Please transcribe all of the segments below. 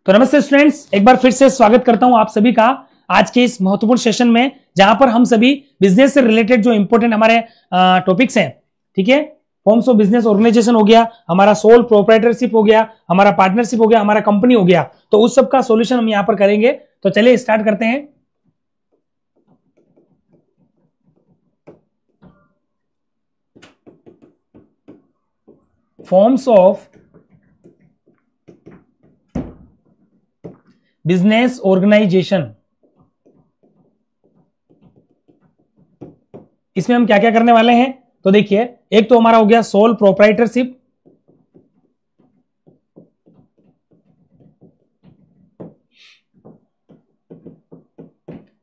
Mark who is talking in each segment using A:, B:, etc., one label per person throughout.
A: तो नमस्ते स्टूडेंट्स, एक बार फिर से स्वागत करता हूं आप सभी का आज के इस महत्वपूर्ण सेशन में, जहां पर हम सभी बिजनेस से रिलेटेड जो इंपॉर्टेंट हमारे टॉपिक्स हैं, ठीक है, फॉर्म्स ऑफ बिजनेस ऑर्गेनाइजेशन हो गया, हमारा सोल प्रोप्राइटरशिप हो गया, हमारा पार्टनरशिप हो गया, हमारा कंपनी हो गया, तो उस सब का सॉल्यूशन हम यहां पर करेंगे। तो चलिए स्टार्ट करते हैं। फॉर्म्स ऑफ बिजनेस ऑर्गेनाइजेशन, इसमें हम क्या क्या करने वाले हैं? तो देखिए, एक तो हमारा हो गया सोल प्रोप्राइटरशिप,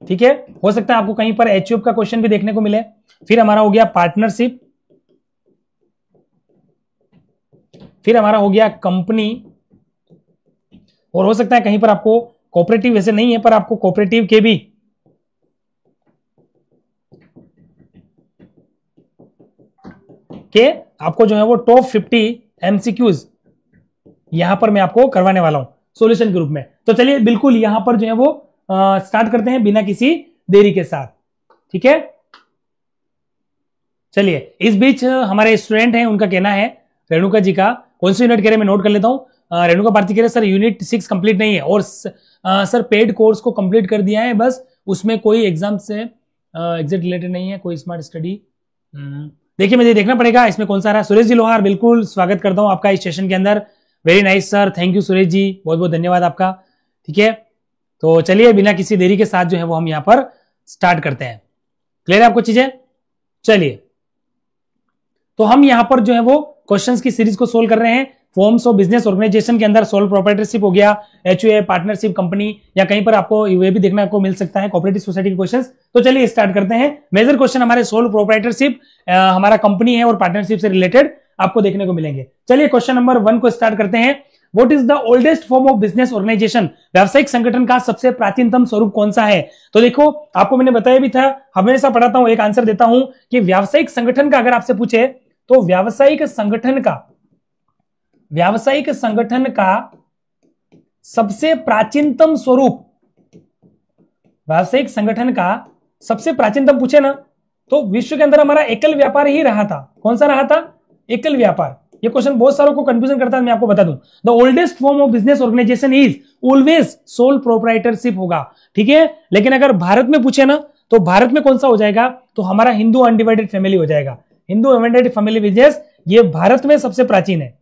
A: ठीक है, हो सकता है आपको कहीं पर एचयूएफ का क्वेश्चन भी देखने को मिले। फिर हमारा हो गया पार्टनरशिप, फिर हमारा हो गया कंपनी, और हो सकता है कहीं पर आपको कोऑपरेटिव, वैसे नहीं है पर आपको कोऑपरेटिव के भी आपको जो है वो टॉप 50 एमसीक्यूज यहां पर मैं आपको करवाने वाला हूं सॉल्यूशन के रूप में। तो चलिए बिल्कुल यहां पर जो है वो स्टार्ट करते हैं बिना किसी देरी के साथ, ठीक है। चलिए, इस बीच हमारे स्टूडेंट हैं, उनका कहना है, रेणुका जी का कौन सी यूनिट कह रहे हैं मैं नोट कर लेता हूं। रेणुका भारती कह रहे सर यूनिट 6 कंप्लीट नहीं है, और सर पेड कोर्स को कंप्लीट कर दिया है, बस उसमें कोई एग्जाम से एग्जिट रिलेटेड नहीं है, कोई स्मार्ट स्टडी। देखिए मुझे देखना पड़ेगा इसमें कौन सा रहा। सुरेश जी लोहार, बिल्कुल स्वागत करता हूं आपका इस सेशन के अंदर। Very nice sir, thank you Suresh ji, बहुत बहुत धन्यवाद आपका, ठीक है। तो चलिए बिना किसी देरी के साथ जो है वो हम यहां पर स्टार्ट करते हैं। क्लियर है आपको चीजें? चलिए, तो हम यहां पर जो है वो क्वेश्चंस की सीरीज को सोल्व कर रहे हैं। फॉर्म्स ऑफ बिजनेस ऑर्गेनाइजेशन के अंदर सोल प्रोप्राइटरशिप हो गया, एचयूए, पार्टनरशिप, कंपनी, या कहीं पर आपको ये भी देखने को मिल सकता है कोऑपरेटिव सोसाइटी के क्वेश्चंस। तो चलिए स्टार्ट करते हैं। मेजर क्वेश्चन हमारे सोल प्रोप्राइटरशिप, हमारा कंपनी है और पार्टनरशिप से रिलेटेड आपको देखने को मिलेंगे। चलिए क्वेश्चन नंबर 1 को स्टार्ट करते हैं। What is the oldest form of business organisation? व्यावसायिक संगठन का सबसे प्राचीनतम स्वरूप कौन सा है? तो देखो, आपको मैंने बताया भी था, हमेशा पढ़ाता हूं, एक आंसर देता हूं कि व्यावसायिक संगठन का अगर आपसे पूछे तो व्यावसायिक संगठन का सबसे प्राचीनतम स्वरूप, व्यावसायिक संगठन का सबसे प्राचीनतम पूछे ना, तो विश्व के अंदर हमारा एकल व्यापार ही रहा था। कौन सा रहा था? एकल व्यापार। ये क्वेश्चन बहुत सारों को कंफ्यूजन करता है, मैं आपको बता दूं। The oldest form of business organisation is always sole proprietorship होगा, ठीक है। लेकिन अगर भारत में पूछे ना, तो भारत में कौन सा हो जाएगा? तो हमारा हिंदू अनडिवाइडेड फैमिली हो जाएगा। हिंदू अनडिवाइडेड फैमिली बिजनेस ये भारत में सबसे प्राचीन है।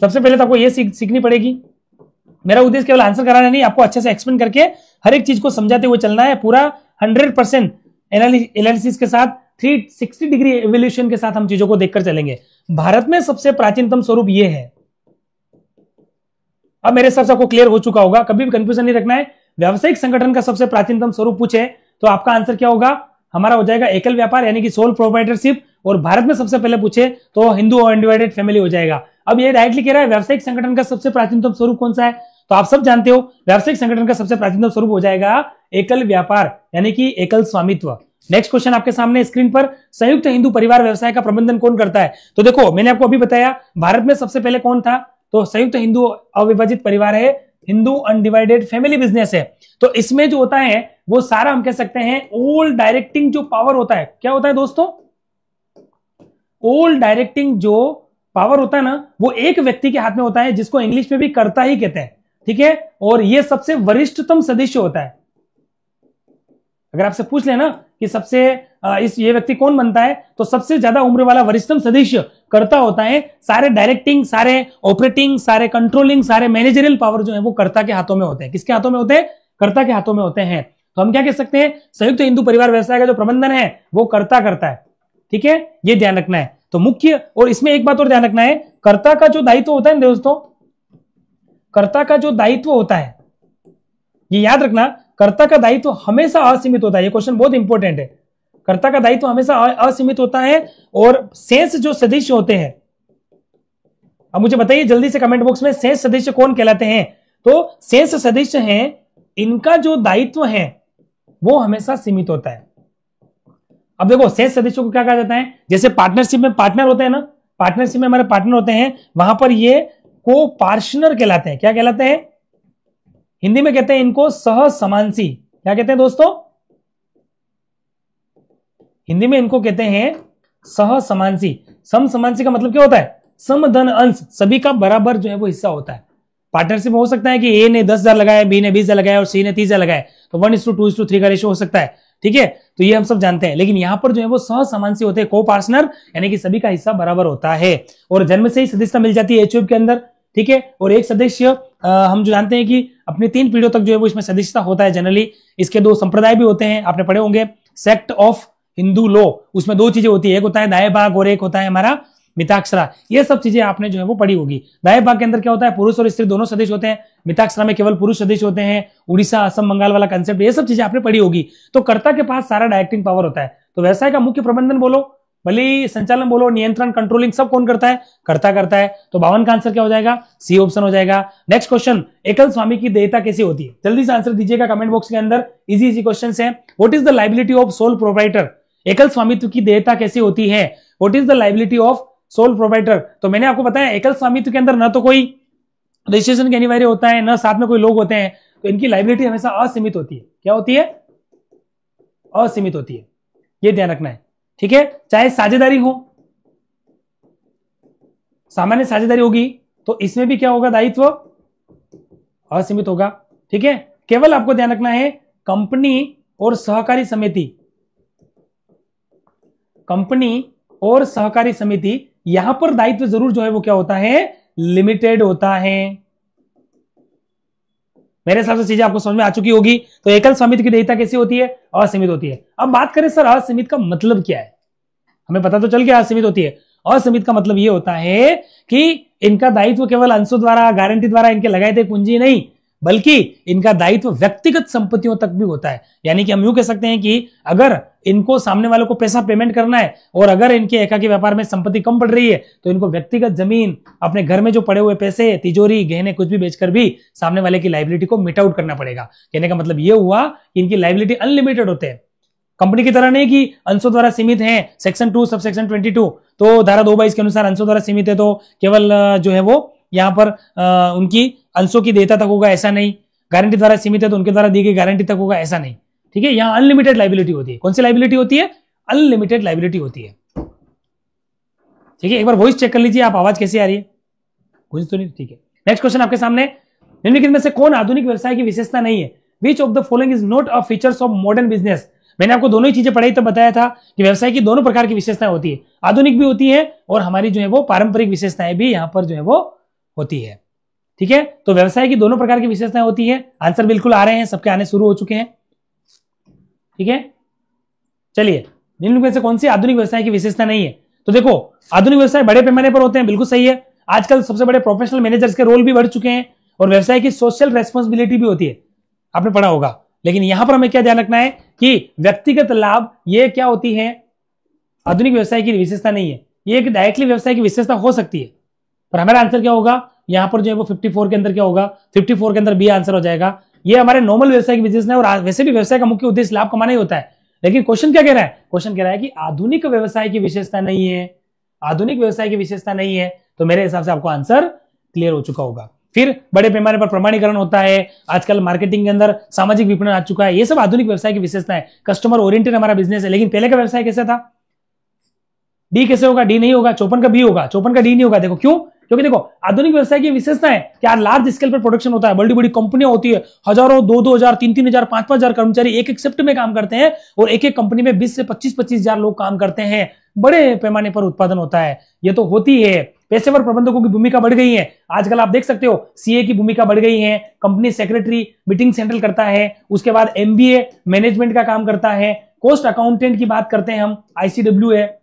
A: सबसे पहले तो आपको ये सीखनी पड़ेगी। मेरा उद्देश्य केवल आंसर कराना नहीं, आपको अच्छे से एक्सप्लेन करके हर एक चीज को समझाते हुए चलना है। पूरा 100% एनालिसिस के साथ, 360 डिग्री एवोल्यूशन के साथ हम चीजों को देखकर चलेंगे। भारत में सबसे प्राचीनतम स्वरूप ये है। अब मेरे हिसाब से आपको क्लियर हो चुका होगा, कभी भी कंफ्यूजन नहीं रखना है। व्यावसायिक संगठन का सबसे प्राचीनतम स्वरूप पूछे तो आपका आंसर क्या होगा? हमारा हो जाएगा एकल व्यापार, यानी कि सोल प्रोप्राइटरशिप। और भारत में सबसे पहले पूछे तो हिंदू अनडिवाइडेड फैमिली हो जाएगा। अब ये डायरेक्टली कह रहा है व्यावसायिक संगठन का सबसे प्राचीनतम स्वरूप कौन सा है, तो आप सब जानते हो व्यावसायिक संगठन का सबसे प्राचीनतम स्वरूप हो जाएगा एकल व्यापार, यानी कि एकल स्वामित्व। नेक्स्ट क्वेश्चन आपके सामने स्क्रीन पर, संयुक्त हिंदू परिवार व्यवसाय का प्रबंधन कौन करता है? तो देखो, मैंने आपको अभी बताया भारत में सबसे पहले कौन था, तो संयुक्त हिंदू अविभाजित परिवार है, हिंदू अनडिवाइडेड फैमिली बिजनेस है। तो इसमें जो होता है वो सारा हम कह सकते हैं ऑल डायरेक्टिंग जो पावर होता है, क्या होता है दोस्तों? ऑल डायरेक्टिंग जो पावर होता है ना, वो एक व्यक्ति के हाथ में होता है, जिसको इंग्लिश में भी कर्ता ही कहते हैं, ठीक है। और ये सबसे वरिष्ठतम सदस्य होता है। अगर आपसे पूछ लेना कि सबसे ये व्यक्ति कौन बनता है, तो सबसे ज्यादा उम्र वाला वरिष्ठतम सदस्य कर्ता होता है। सारे डायरेक्टिंग, सारे ऑपरेटिंग, सारे कंट्रोलिंग, सारे मैनेजरियल पावर जो है वो कर्ता के हाथों में होते हैं। किसके हाथों में होते हैं? कर्ता के हाथों में होते हैं। तो हम क्या कह सकते हैं, संयुक्त हिंदू परिवार व्यवसाय का जो प्रबंधन है वो कर्ता करता है, ठीक है, ये ध्यान रखना है। तो मुख्य, और इसमें एक बात और ध्यान रखना है, कर्ता का जो दायित्व होता है ना दोस्तों, कर्ता का जो दायित्व होता है, ये याद रखना, कर्ता का दायित्व हमेशा असीमित होता है। ये क्वेश्चन बहुत इंपॉर्टेंट है। कर्ता का दायित्व हमेशा असीमित होता है, और शेष जो सदस्य होते हैं, अब मुझे बताइए जल्दी से कमेंट बॉक्स में, शेष सदस्य कौन कहलाते हैं? तो शेष सदस्य हैं, इनका जो दायित्व है वो हमेशा सीमित होता है। अब देखो, शेष सदस्यों को क्या कहा जाता है? जैसे पार्टनरशिप में पार्टनर होते हैं ना, पार्टनरशिप में हमारे पार्टनर होते हैं, वहां पर ये को पार्टनर कहलाते हैं। क्या कहलाते हैं? हिंदी में कहते हैं इनको सहसमांसी। क्या कहते हैं दोस्तों? हिंदी में इनको कहते हैं सहसमांसी। समसमांसी का मतलब क्या होता है? समधन अंश, सभी का बराबर जो है वो हिस्सा होता है। पार्टनरशिप हो सकता है कि ए ने 10,000 लगाया, बी ने 20,000 लगाया और सी ने 30,000 लगाया, तो 1:2:3 का रेशियो हो सकता है। ठीक है, तो ये हम सब जानते हैं। लेकिन यहां पर जो है वो सहसमांसी होते हैं, को पार्टनर, यानी कि सभी का हिस्सा बराबर होता है और जन्म से ही सदस्यता मिल जाती है एचयूएफ के अंदर। ठीक है, और एक सदस्य हम जो जानते हैं कि अपनी 3 पीढ़ियों तक जो है वो इसमें सदस्यता होता है जनरली। इसके 2 संप्रदाय भी होते हैं, आपने पढ़े होंगे, सेक्ट ऑफ हिंदू लॉ, उसमें 2 चीजें होती है, एक होता है दाएं भाग और एक होता है हमारा मिताक्षरा। ये सब चीजें आपने जो है वो पढ़ी होगी। दाएं भाग के अंदर क्या होता है? पुरुष और स्त्री दोनों सदस्य होते हैं। मिताक्षरा में केवल पुरुष सदस्य होते हैं। उड़ीसा, असम, बंगाल वाला कंसेप्ट, ये सब चीजें आपने पढ़ी होगी। तो कर्ता के पास सारा डायरेक्टिंग पावर होता है। तो व्यवसाय का मुख्य प्रबंधन बोलो, भले संचालन बोलो, नियंत्रण, कंट्रोलिंग, सब कौन करता है? कर्ता करता है। तो 52 का आंसर क्या हो जाएगा? सी ऑप्शन हो जाएगा। नेक्स्ट क्वेश्चन, एकल स्वामी की देयता कैसी होती है? जल्दी से आंसर दीजिएगा कमेंट बॉक्स के अंदर। इजी इजी क्वेश्चन है। What is the liability of sole proprietor? एकल स्वामित्व की देयता कैसी होती है? What is the liability of sole proprietor? तो मैंने आपको बताया एकल स्वामित्व के अंदर ना तो कोई रजिस्ट्रेशन के अनिवार्य होता है, ना साथ में कोई लोग होते हैं, तो इनकी लायबिलिटी हमेशा असीमित होती है। क्या होती है? असीमित होती है, ये ध्यान रखना है। ठीक है, चाहे साझेदारी हो, सामान्य साझेदारी होगी तो इसमें भी क्या होगा? दायित्व असीमित होगा। ठीक है, केवल आपको ध्यान रखना है कंपनी और सहकारी समिति, कंपनी और सहकारी समिति, यहां पर दायित्व जरूर जो है वो क्या होता है? लिमिटेड होता है। मेरे हिसाब से चीजें आपको समझ में आ चुकी होगी। तो एकल स्वामित्व की देयता कैसी होती है? असीमित होती है। अब बात करें सर असीमित का मतलब क्या है? हमें पता तो चल गया असीमित होती है। असीमित का मतलब यह होता है कि इनका दायित्व केवल अंशों द्वारा, गारंटी द्वारा इनके लगाए थे पूंजी नहीं, बल्कि इनका दायित्व व्यक्तिगत संपत्तियों तक भी होता है। यानी कि हम यूं कह सकते हैं कि अगर इनको सामने वालों को पैसा पेमेंट करना है और अगर इनके एकाकी व्यापार में संपत्ति कम पड़ रही है तो इनको व्यक्तिगत जमीन, अपने घर में जो पड़े हुए पैसे, तिजोरी, गहने कुछ भी बेचकर भी सामने वाले की लायबिलिटी को मिट आउट करना पड़ेगा। कहने का मतलब यह हुआ कि इनकी लायबिलिटी अनलिमिटेड होते हैं। कंपनी की तरह नहीं कि अंशों द्वारा सीमित है, सेक्शन 2 सब सेक्शन 22, तो धारा 222 के अनुसार अंशों द्वारा सीमित है तो केवल जो है वो यहां पर उनकी अंशों की देयता तक होगा, ऐसा नहीं। गारंटी द्वारा सीमित है तो उनके द्वारा दी गई गारंटी तक होगा, ऐसा नहीं। ठीक है, यहां अनलिमिटेड लायबिलिटी होती है। कौन सी लायबिलिटी होती है? अनलिमिटेड लायबिलिटी होती है। ठीक है, एक बार वॉइस चेक कर लीजिए आप, आवाज कैसी आ रही है? कुछ तो नहीं? ठीक है, नेक्स्ट क्वेश्चन आपके सामने, निम्नलिखित में से कौन आधुनिक व्यवसाय की विशेषता नहीं है? Which of the following is not a features of modern business? मैंने आपको दोनों ही चीजें पढ़ाई तो बताया था कि व्यवसाय की दोनों प्रकार की विशेषताएं होती है, आधुनिक भी होती है और हमारी जो है वो पारंपरिक विशेषताएं भी यहां पर जो है वो होती है। ठीक है, तो व्यवसाय की दोनों प्रकार की विशेषताएं होती है। आंसर बिल्कुल आ रहे हैं, सबके आने शुरू हो चुके हैं। ठीक है, चलिए, निम्न में से कौन सी आधुनिक व्यवसाय की विशेषता नहीं है? तो देखो, आधुनिक व्यवसाय बड़े पैमाने पर होते हैं, बिल्कुल सही है। आजकल सबसे बड़े प्रोफेशनल मैनेजर्स के रोल भी बढ़ चुके हैं और व्यवसाय की सोशल रेस्पॉन्सिबिलिटी भी होती है, आपने पढ़ा होगा। लेकिन यहां पर हमें क्या ध्यान रखना है कि व्यक्तिगत लाभ ये क्या होती है? आधुनिक व्यवसाय की विशेषता नहीं है। ये एक डायरेक्टली व्यवसाय की विशेषता हो सकती है, पर हमारा आंसर क्या होगा? यहां पर जो है वो 54 के अंदर क्या होगा? 54 के अंदर बी आंसर हो जाएगा। ये हमारे नॉर्मल व्यवसाय की विशेषता है और वैसे भी व्यवसाय का मुख्य उद्देश्य लाभ कमाना ही होता है। लेकिन क्वेश्चन क्या कह रहा है? क्वेश्चन कह रहा है कि आधुनिक व्यवसाय की विशेषता नहीं है, आधुनिक व्यवसाय की विशेषता नहीं है। तो मेरे हिसाब से आपको आंसर क्लियर हो चुका होगा। फिर बड़े पैमाने पर प्रमाणीकरण होता है, आजकल मार्केटिंग के अंदर सामाजिक विपणन आ चुका है, ये सब आधुनिक व्यवसाय की विशेषता है। कस्टमर ओरिएंटेड हमारा बिजनेस है। लेकिन पहले का व्यवसाय कैसा था? डी कैसे होगा? डी नहीं होगा। 54 का बी होगा, 54 का डी नहीं होगा। देखो क्यों? क्योंकि देखो, आधुनिक व्यवसाय की विशेषता है क्या? लार्ज स्केल पर प्रोडक्शन होता है, बड़ी बड़ी कंपनियां होती है, हजारों, 2-2 हजार, 3-3 हजार, 5-5 हजार कर्मचारी एक एक शिफ्ट में काम करते हैं और एक एक कंपनी में 20 से 25-25 हजार लोग काम करते हैं। बड़े पैमाने पर उत्पादन होता है, ये तो होती है। पेशेवर प्रबंधकों की भूमिका बढ़ गई है। आजकल आप देख सकते हो सीए की भूमिका बढ़ गई है। कंपनी सेक्रेटरी मीटिंग सेंट्रल करता है, उसके बाद एमबीए मैनेजमेंट का काम करता है। कॉस्ट अकाउंटेंट की बात करते हैं हम, आईसीडब्ल्यू है।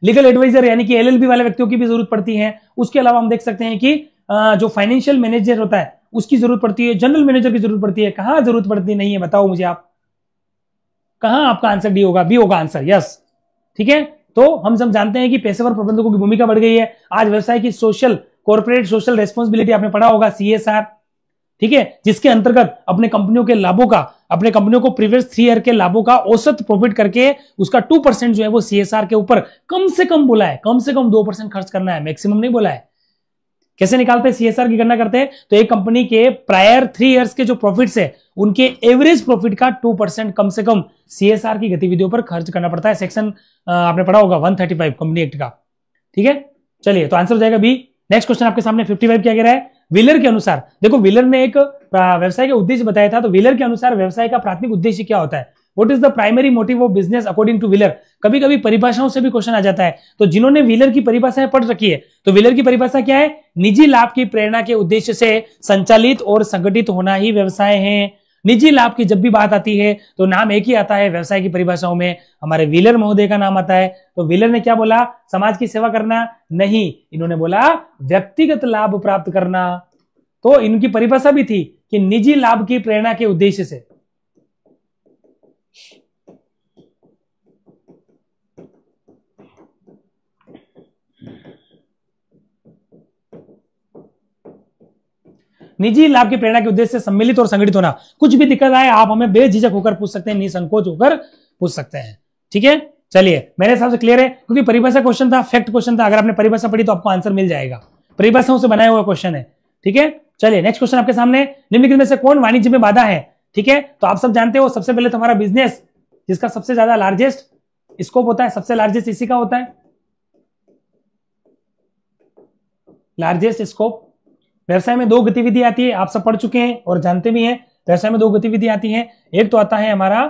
A: लीगल एडवाइजर यानी कि एलएलबी वाले व्यक्तियों की भी जरूरत पड़ती है। उसके अलावा हम देख सकते हैं कि जो फाइनेंशियल मैनेजर होता है उसकी जरूरत पड़ती है, जनरल मैनेजर की जरूरत पड़ती है। कहां जरूरत पड़ती नहीं है? बताओ मुझे आप, कहां आपका आंसर डी होगा? बी होगा आंसर, यस। ठीक है, तो हम सब जानते हैं कि पेशेवर प्रबंधकों की भूमिका बढ़ गई है। आज व्यवसाय की सोशल, कॉर्पोरेट सोशल रेस्पॉन्सिबिलिटी आपने पढ़ा होगा, सीएसआर, ठीक है, जिसके अंतर्गत अपने कंपनियों के लाभों का, अपने कंपनियों को प्रीवियस 3 ईयर के लाभों का औसत प्रॉफिट करके उसका 2% जो है वो सीएसआर के ऊपर कम से कम बोला है, कम से कम 2% खर्च करना है, मैक्सिमम नहीं बोला है। कैसे निकालते हैं सीएसआर की गणना करते हैं? तो एक कंपनी के प्रायर 3 इयर्स के जो प्रॉफिट्स है उनके एवरेज प्रॉफिट का 2% कम से कम सीएसआर की गतिविधियों पर खर्च करना पड़ता है। सेक्शन आपने पढ़ा होगा 135 कंपनी एक्ट का। ठीक है, चलिए तो आंसर हो जाएगा बी। नेक्स्ट क्वेश्चन आपके सामने 55 क्या कह रहा है? व्हीलर के अनुसार, देखो व्हीलर ने एक व्यवसाय का उद्देश्य बताया था, तो व्हीलर के अनुसार व्यवसाय का प्राथमिक उद्देश्य क्या होता है? What is the primary motive of business according two wheeler? कभी कभी परिभाषाओं से भी क्वेश्चन आ जाता है, तो जिन्होंने व्हीलर की परिभाषाएं पढ़ रखी है, तो व्हीलर की परिभाषा क्या है? निजी लाभ की प्रेरणा के उद्देश्य से संचालित और संगठित होना ही व्यवसाय है। निजी लाभ की जब भी बात आती है तो नाम एक ही आता है व्यवसाय की परिभाषाओं में, हमारे व्हीलर महोदय का नाम आता है। तो व्हीलर ने क्या बोला? समाज की सेवा करना नहीं, इन्होंने बोला व्यक्तिगत लाभ प्राप्त करना। तो इनकी परिभाषा भी थी कि निजी लाभ की प्रेरणा के उद्देश्य से। निजी लाभ की प्रेरणा के उद्देश्य से सम्मिलित और संगठित होना। कुछ भी दिक्कत आए आप हमें बेझिझक होकर पूछ सकते हैं, निसंकोच होकर पूछ सकते हैं। ठीक है, चलिए मेरे हिसाब से क्लियर है, क्योंकि परिभाषा क्वेश्चन था, फैक्ट क्वेश्चन था। अगर आपने परिभाषा पढ़ी तो आपको आंसर मिल जाएगा, परिभाषाओं से बनाया हुआ क्वेश्चन है। ठीक है, चलिए नेक्स्ट क्वेश्चन आपके सामने, निम्नलिखित में से कौन वाणिज्य में बाधा है? ठीक है, तो आप सब जानते हो सबसे पहले तो हमारा बिजनेस, जिसका सबसे ज्यादा लार्जेस्ट स्कोप होता है, सबसे लार्जेस्ट इसी का होता है, लार्जेस्ट स्कोप। व्यवसाय में 2 गतिविधि आती है, आप सब पढ़ चुके हैं और जानते भी हैं। व्यवसाय में 2 गतिविधि आती हैं, एक तो आता है हमारा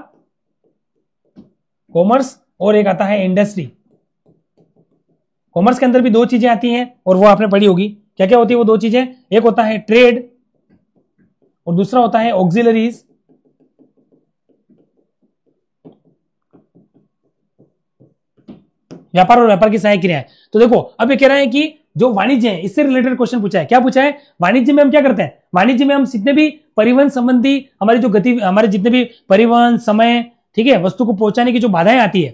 A: कॉमर्स और एक आता है इंडस्ट्री। कॉमर्स के अंदर भी 2 चीजें आती हैं और वो आपने पढ़ी होगी। क्या क्या होती है वो 2 चीजें? एक होता है ट्रेड और दूसरा होता है ऑक्सिलरीज। व्यापार और व्यापार की सहायक क्रियाएं। तो देखो अब ये कह रहा है कि जो वाणिज्य है इससे रिलेटेड क्वेश्चन पूछा है। क्या पूछा है? वाणिज्य में हम क्या करते हैं? वाणिज्य में हम जितने भी परिवहन संबंधी हमारी जो गति, हमारे जितने भी परिवहन, समय, ठीक है, वस्तु को पहुंचाने की जो बाधाएं आती है,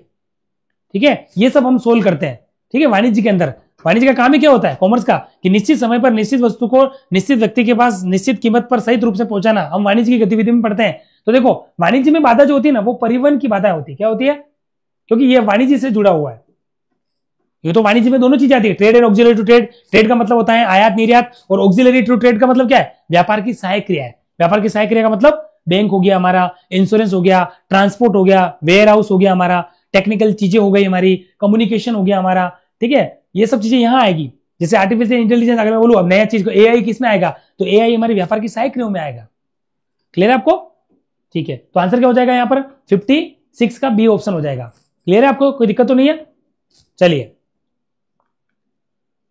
A: ठीक है, ये सब हम सोल्व करते हैं। ठीक है, वाणिज्य के अंदर वाणिज्य का काम ही क्या होता है कॉमर्स का? कि निश्चित समय पर निश्चित वस्तु को निश्चित व्यक्ति के पास निश्चित कीमत पर सही रूप से पहुंचाना, हम वाणिज्य की गतिविधि में पढ़ते हैं। तो देखो वाणिज्य में बाधा जो होती है ना, वो परिवहन की बाधा होती है। क्या होती है? क्योंकि ये वाणिज्य से जुड़ा हुआ है। ये तो वाणिज्य में दोनों चीजें आती है, trade and auxiliary to trade. Trade का मतलब होता है आयात निर्यात, और ऑक्सिलरी टू ट्रेड का मतलब क्या है? व्यापार की सहायक क्रिया है। व्यापार की सहायक क्रिया का मतलब बैंक हो गया हमारा, इंश्योरेंस हो गया, ट्रांसपोर्ट हो गया, वेयर हाउस हो गया हमारा, टेक्निकल चीजें हो गई हमारी, कम्युनिकेशन हो गया हमारा। ठीक है, ये सब चीजें यहां आएगी। जैसे आर्टिफिशियल इंटेलिजेंस अगर मैं बोलूं अब नया चीज को, एआई किसमें आएगा? तो एआई हमारी व्यापार की सहायक क्रियाओं में आएगा। क्लियर है आपको? ठीक है, तो आंसर क्या हो जाएगा यहाँ पर? 56 का बी ऑप्शन हो जाएगा। क्लियर है आपको? कोई दिक्कत तो नहीं है? चलिए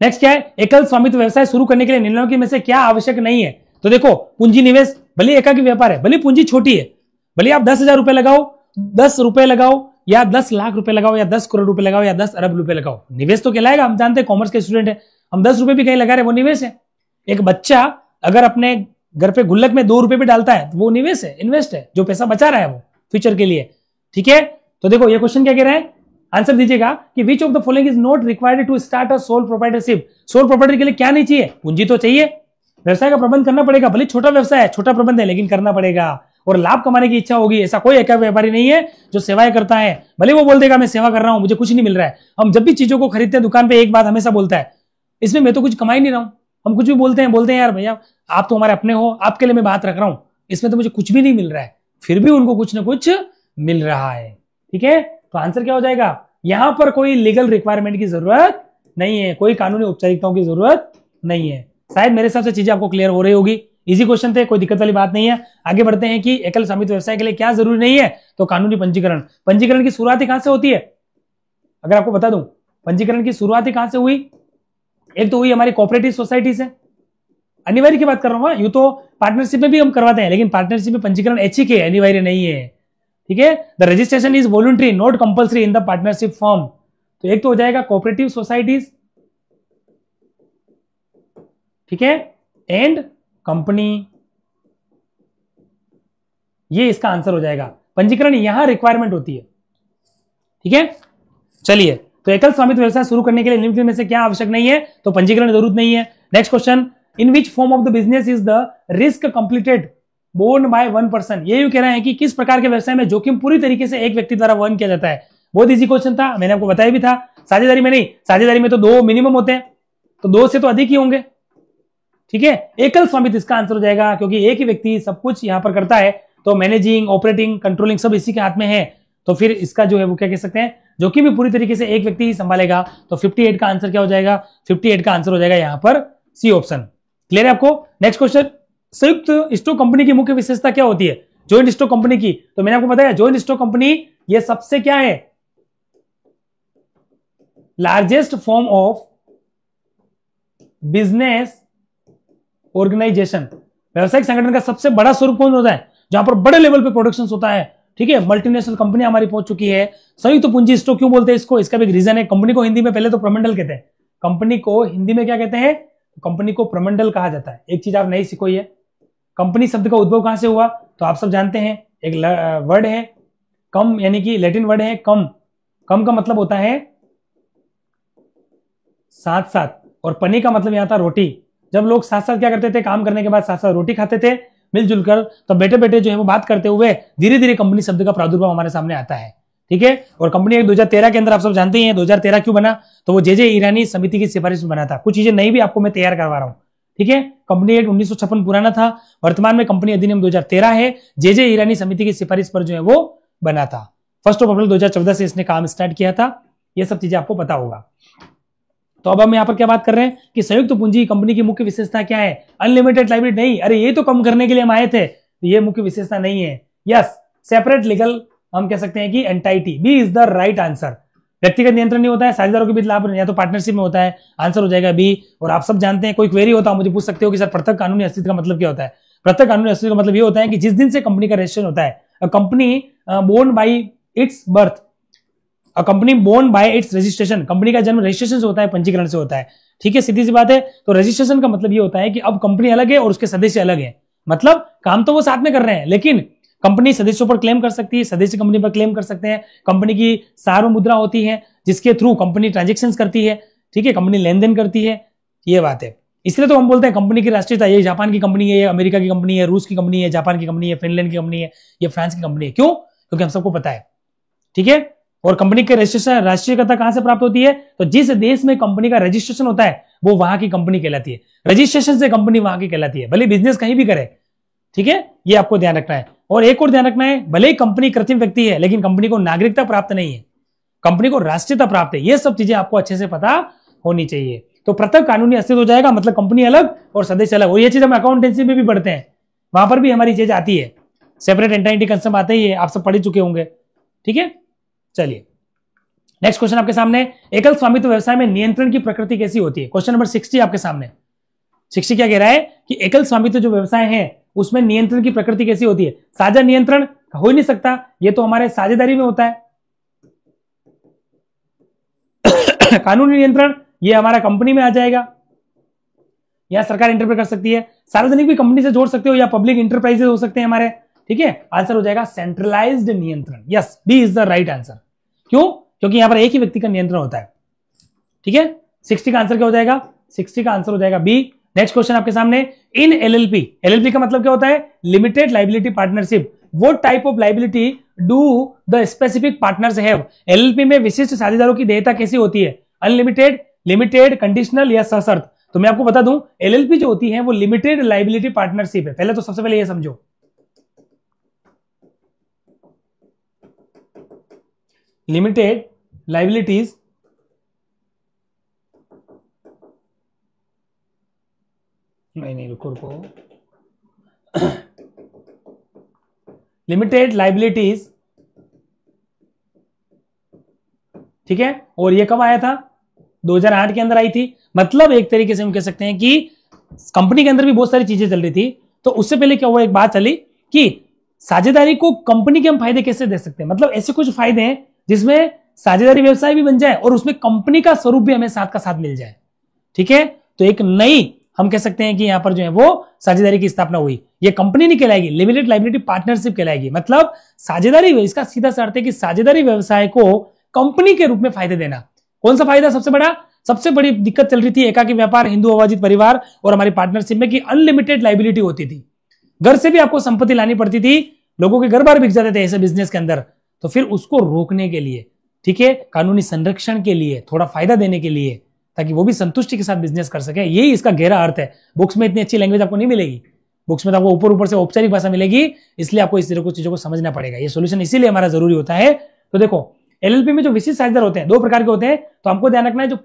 A: नेक्स्ट क्या है? एकल स्वामित्व व्यवसाय शुरू करने के लिए निम्नलिखित में से क्या आवश्यक नहीं है? तो देखो पूंजी निवेश, भले एकाकी व्यापार है, भले पूंजी छोटी है, भले आप 10,000 रुपए लगाओ, 10 रुपए लगाओ, या 10 लाख रुपए लगाओ, या 10 करोड़ रुपए लगाओ, या 10 अरब रुपए लगाओ, निवेश तो कहलाएगा। हम जानते हैं कॉमर्स के स्टूडेंट है, हम 10 रुपए भी कहीं लगा रहे वो निवेश है। एक बच्चा अगर अपने घर पे गुल्लक में 2 रुपए भी डालता है तो वो निवेश है, इन्वेस्ट है, जो पैसा बचा रहा है वो फ्यूचर के लिए। ठीक है, तो देखो ये क्वेश्चन क्या कह रहा है, आंसर दीजिएगा कि which of the following is not required to start a sole proprietorship. Sole proprietor के लिए क्या नहीं चाहिए? पूंजी तो चाहिए, व्यवसाय का प्रबंध करना पड़ेगा, भले छोटा व्यवसाय है, छोटा प्रबंध है, लेकिन करना पड़ेगा, और लाभ कमाने की इच्छा होगी। ऐसा कोई एकाकी व्यापारी नहीं है जो सेवाएं करता है, भले वो बोल देगा मैं सेवा कर रहा हूं, मुझे कुछ नहीं मिल रहा है। हम जब भी चीजों को खरीदते हैं दुकान पे एक बात हमेशा बोलता है, इसमें मैं तो कुछ कमा ही नहीं रहा हूं। हम कुछ भी बोलते हैं यार भैया आप तो हमारे अपने हो, आपके लिए मैं बात रख रहा हूं, इसमें तो मुझे कुछ भी नहीं मिल रहा है, फिर भी उनको कुछ ना कुछ मिल रहा है। ठीक है, तो आंसर क्या हो जाएगा? यहां पर कोई लीगल रिक्वायरमेंट की जरूरत नहीं है, कोई कानूनी औपचारिकताओं की जरूरत नहीं है। शायद मेरे हिसाब से चीजें आपको क्लियर हो रही होगी। इजी क्वेश्चन थे, कोई दिक्कत वाली बात नहीं है। आगे बढ़ते हैं कि एकल स्वामित्व व्यवसाय के लिए क्या जरूरी नहीं है? तो कानूनी पंजीकरण। पंजीकरण की शुरुआत कहां से होती है? अगर आपको बता दूं पंजीकरण की शुरुआत कहां से हुई? एक तो हुई हमारी कोऑपरेटिव सोसाइटी से, अनिवार्य की बात कर रहा हूं, यूं तो पार्टनरशिप में भी हम करवाते हैं, लेकिन पार्टनरशिप में पंजीकरण ऐच्छिक है, अनिवार्य नहीं है। ठीक है, the registration is voluntary not compulsory in the partnership form. तो एक तो हो जाएगा कोऑपरेटिव सोसाइटीज, ठीक है, एंड कंपनी, ये इसका आंसर हो जाएगा। पंजीकरण यहां रिक्वायरमेंट होती है। ठीक है, चलिए तो एकल स्वामित्व व्यवसाय शुरू करने के लिए निम्नलिखित में से क्या आवश्यक नहीं है? तो पंजीकरण जरूरत नहीं है। Next question, in which form of the business is the risk completed borne by 1 person. ये यूं कह रहा है कि किस प्रकार के व्यवसाय में जोखिम पूरी तरीके से एक व्यक्ति द्वारा वहन किया जाता है। बहुत इजी क्वेश्चन था, मैंने आपको बताया भी था। साझेदारी में नहीं, साझेदारी में तो 2 मिनिमम होते हैं, तो 2 से तो अधिक ही होंगे। ठीक है, एकल स्वामित्व इसका आंसर हो जाएगा, क्योंकि एक ही व्यक्ति सब कुछ यहां पर करता है, तो मैनेजिंग, ऑपरेटिंग, कंट्रोलिंग सब इसी के हाथ में है, तो फिर इसका जो है वो क्या कह सकते हैं, जो कि भी पूरी तरीके से एक व्यक्ति ही संभालेगा। तो 58 का आंसर क्या हो जाएगा, 58 का आंसर हो जाएगा यहां पर सी ऑप्शन। क्लियर है आपको? नेक्स्ट क्वेश्चन, संयुक्त स्टॉक कंपनी की मुख्य विशेषता क्या होती है? जॉइंट स्टॉक कंपनी की, तो मैंने आपको बताया जॉइंट स्टॉक कंपनी ये सबसे क्या है, largest form of business organisation, व्यवसायिक संगठन का सबसे बड़ा स्वरूप कौन होता है, जहां पर बड़े लेवल पे प्रोडक्शन होता है। ठीक है, मल्टीनेशनल कंपनी हमारी पहुंच चुकी है। संयुक्त पूंजी स्टॉक क्यों बोलते हैं इसको, इसका भी एक रीजन है। कंपनी को हिंदी में पहले तो प्रमंडल कहते हैं, कंपनी को हिंदी में क्या कहते हैं, कंपनी को प्रमंडल कहा जाता है। एक चीज आप नहीं सीखो, है कंपनी शब्द का उद्भव कहां से हुआ, तो आप सब जानते हैं, एक वर्ड है कम, यानी कि लैटिन वर्ड है कम। कम का मतलब होता है साथ साथ, और पनी का मतलब यहां था रोटी। जब लोग साथ साथ क्या करते थे, काम करने के बाद साथ साथ रोटी खाते थे मिलजुल कर, तो बेटे बेटे जो है वो बात करते हुए धीरे धीरे कंपनी शब्द का प्रादुर्भाव हमारे सामने आता है। ठीक है, और कंपनी 2013 के अंदर आप सब जानते हैं 2013 क्यों बना, तो वो जे ईरानी समिति की सिफारिश में बना था। कुछ चीजें नहीं भी आपको मैं तैयार करवा रहा हूं। ठीक है, कंपनी एक्ट 1956 पुराना था, वर्तमान में कंपनी अधिनियम 2013 है, जे ईरानी समिति की सिफारिश पर जो है वो बना था। 1 अप्रैल 2014 से इसने काम स्टार्ट किया था। ये सब चीजें आपको पता होगा। तो अब हम यहां पर क्या बात कर रहे हैं कि संयुक्त पूंजी कंपनी की मुख्य विशेषता क्या है, अनलिमिटेड लायबिलिटी नहीं, अरे ये तो कम करने के लिए हम आए थे, तो ये मुख्य विशेषता नहीं है। यस, सेपरेट लीगल, हम कह सकते हैं कि entity, B is the right answer. व्यक्तिगत नियंत्रण नहीं होता है, साझेदारों के बीच लाभ या तो पार्टनरशिप में होता है, आंसर हो जाएगा बी। और आप सब जानते हैं, कोई क्वेरी होता है मुझे पूछ सकते हो कि सर पृथक कानूनी अस्तित्व का मतलब क्या होता है। पृथक कानूनी अस्तित्व का मतलब ये होता है कि जिस दिन से कंपनी का रजिस्ट्रेशन होता है, company borne by its birth, company borne by its registration, company का जन्म रजिस्ट्रेशन से होता है, पंजीकरण से होता है। ठीक है, सीधी सी बात है। तो रजिस्ट्रेशन का मतलब ये होता है कि अब कंपनी अलग है और उसके सदस्य अलग है, मतलब काम तो वो साथ में कर रहे हैं, लेकिन कंपनी सदस्यों पर क्लेम कर सकती है, सदस्य कंपनी पर क्लेम कर सकते हैं। कंपनी की सार्वभौम मुद्रा होती है जिसके थ्रू कंपनी ट्रांजेक्शन करती है। ठीक है, कंपनी लेन देन करती है, ये बात है। इसलिए तो हम बोलते हैं कंपनी की राष्ट्रीयता, ये जापान की कंपनी है, ये अमेरिका की कंपनी है, रूस की कंपनी है, जापान की कंपनी है, फिनलैंड की कंपनी है, ये फ्रांस की कंपनी है। क्यों? क्योंकि हम सबको पता है। ठीक है, और कंपनी के रजिस्ट्रेशन, राष्ट्रीयता कहां से प्राप्त होती है, तो जिस देश में कंपनी का रजिस्ट्रेशन होता है वो वहां की कंपनी कहलाती है। रजिस्ट्रेशन से कंपनी वहां की कहलाती है, भले बिजनेस कहीं भी करे। ठीक है, ये आपको ध्यान रखना है। और एक और ध्यान रखना है, भले ही कंपनी कृत्रिम व्यक्ति है, लेकिन कंपनी को नागरिकता प्राप्त नहीं है, कंपनी को राष्ट्रीयता प्राप्त है। ये सब चीजें आपको अच्छे से पता होनी चाहिए। तो पृथक कानूनी अस्तित्व हो जाएगा, मतलब कंपनी अलग और सदस्य अलग। और ये चीज हम अकाउंटेंसी में भी पढ़ते हैं, वहां पर भी हमारी चीज आती है, सेपरेट एंटाइटी कंसेप्ट आते ही है, आप सब पढ़ चुके होंगे। ठीक है, चलिए नेक्स्ट क्वेश्चन आपके सामने, एकल स्वामित्व व्यवसाय में नियंत्रण की प्रकृति कैसी होती है। क्वेश्चन नंबर 60 आपके सामने। 60 क्या कह रहा है कि एकल स्वामित्व जो व्यवसाय है उसमें नियंत्रण की प्रकृति कैसी होती है। साझा नियंत्रण हो ही नहीं सकता, ये तो हमारे साझेदारी में होता है। कानूनी नियंत्रण ये हमारा कंपनी में आ जाएगा, यहां सरकार इंटरफेयर कर सकती है। सार्वजनिक भी कंपनी से जोड़ सकते हो, या पब्लिक इंटरप्राइजेस हो सकते हैं हमारे। ठीक है, आंसर हो जाएगा सेंट्रलाइज्ड नियंत्रण। Yes, B is the right answer. क्यों? क्योंकि यहां पर एक ही व्यक्ति का नियंत्रण होता है। ठीक है, 60 का आंसर क्या हो जाएगा, 60 का आंसर हो जाएगा बी। नेक्स्ट क्वेश्चन आपके सामने, इन एलएलपी, एलएलपी का मतलब क्या होता है, limited liability partnership. What type of liability do the specific partners have. LLP में विशिष्ट साझेदारों की देयता कैसी होती है, अनलिमिटेड, लिमिटेड, कंडीशनल या सशर्त। तो मैं आपको बता दूं, एलएलपी जो होती है वो लिमिटेड लाइबिलिटी पार्टनरशिप है। पहले तो सबसे पहले ये समझो, लिमिटेड लाइबिलिटीज नहीं रुको लिमिटेड लाइबिलिटीज। ठीक है, और ये कब आया था, 2008 के अंदर आई थी। मतलब एक तरीके से हम कह सकते हैं कि कंपनी के अंदर भी बहुत सारी चीजें चल रही थी। तो उससे पहले क्या हुआ, एक बात चली कि साझेदारी को कंपनी के हम फायदे कैसे दे सकते हैं। मतलब ऐसे कुछ फायदे हैं जिसमें साझेदारी व्यवसाय भी बन जाए और उसमें कंपनी का स्वरूप भी हमें साथ का साथ मिल जाए। ठीक है, तो एक नई हम कह सकते हैं कि यहां पर जो है वो साझेदारी की स्थापना हुई। ये कंपनी नहीं कहलाएगी, लिमिटेड लाइबिलिटी पार्टनरशिप कहलाएगी। मतलब साझेदारी, इसका सीधा सा अर्थ है कि साझेदारी व्यवसाय को कंपनी के रूप में फायदे देना। कौन सा फायदा सबसे बड़ा, सबसे बड़ी दिक्कत चल रही थी एकाकी व्यापार, हिंदू अविभाजित परिवार और हमारी पार्टनरशिप में कि अनलिमिटेड लाइबिलिटी होती थी। घर से भी आपको संपत्ति लानी पड़ती थी, लोगों के घर बार बिक जाते थे ऐसे बिजनेस के अंदर। तो फिर उसको रोकने के लिए, ठीक है, कानूनी संरक्षण के लिए, थोड़ा फायदा देने के लिए, ताकि वो भी संतुष्टि के साथ बिजनेस कर सके। यही इसका गहरा अर्थ है। बुक्स में इतनी अच्छी लैंग्वेज आपको नहीं मिलेगी, बुक्स में तो आपको ऊपर ऊपर से औपचारिक भाषा मिलेगी, इसलिए आपको इस तरह की चीजों को समझना पड़ेगा। ये सोल्यूशन इसीलिए हमारा जरूरी होता है। तो देखो एलएलपी में जो विशिष्ट साझेदार होते हैं 2 प्रकार के होते हैं, तो हमको ध्यान रखना है जो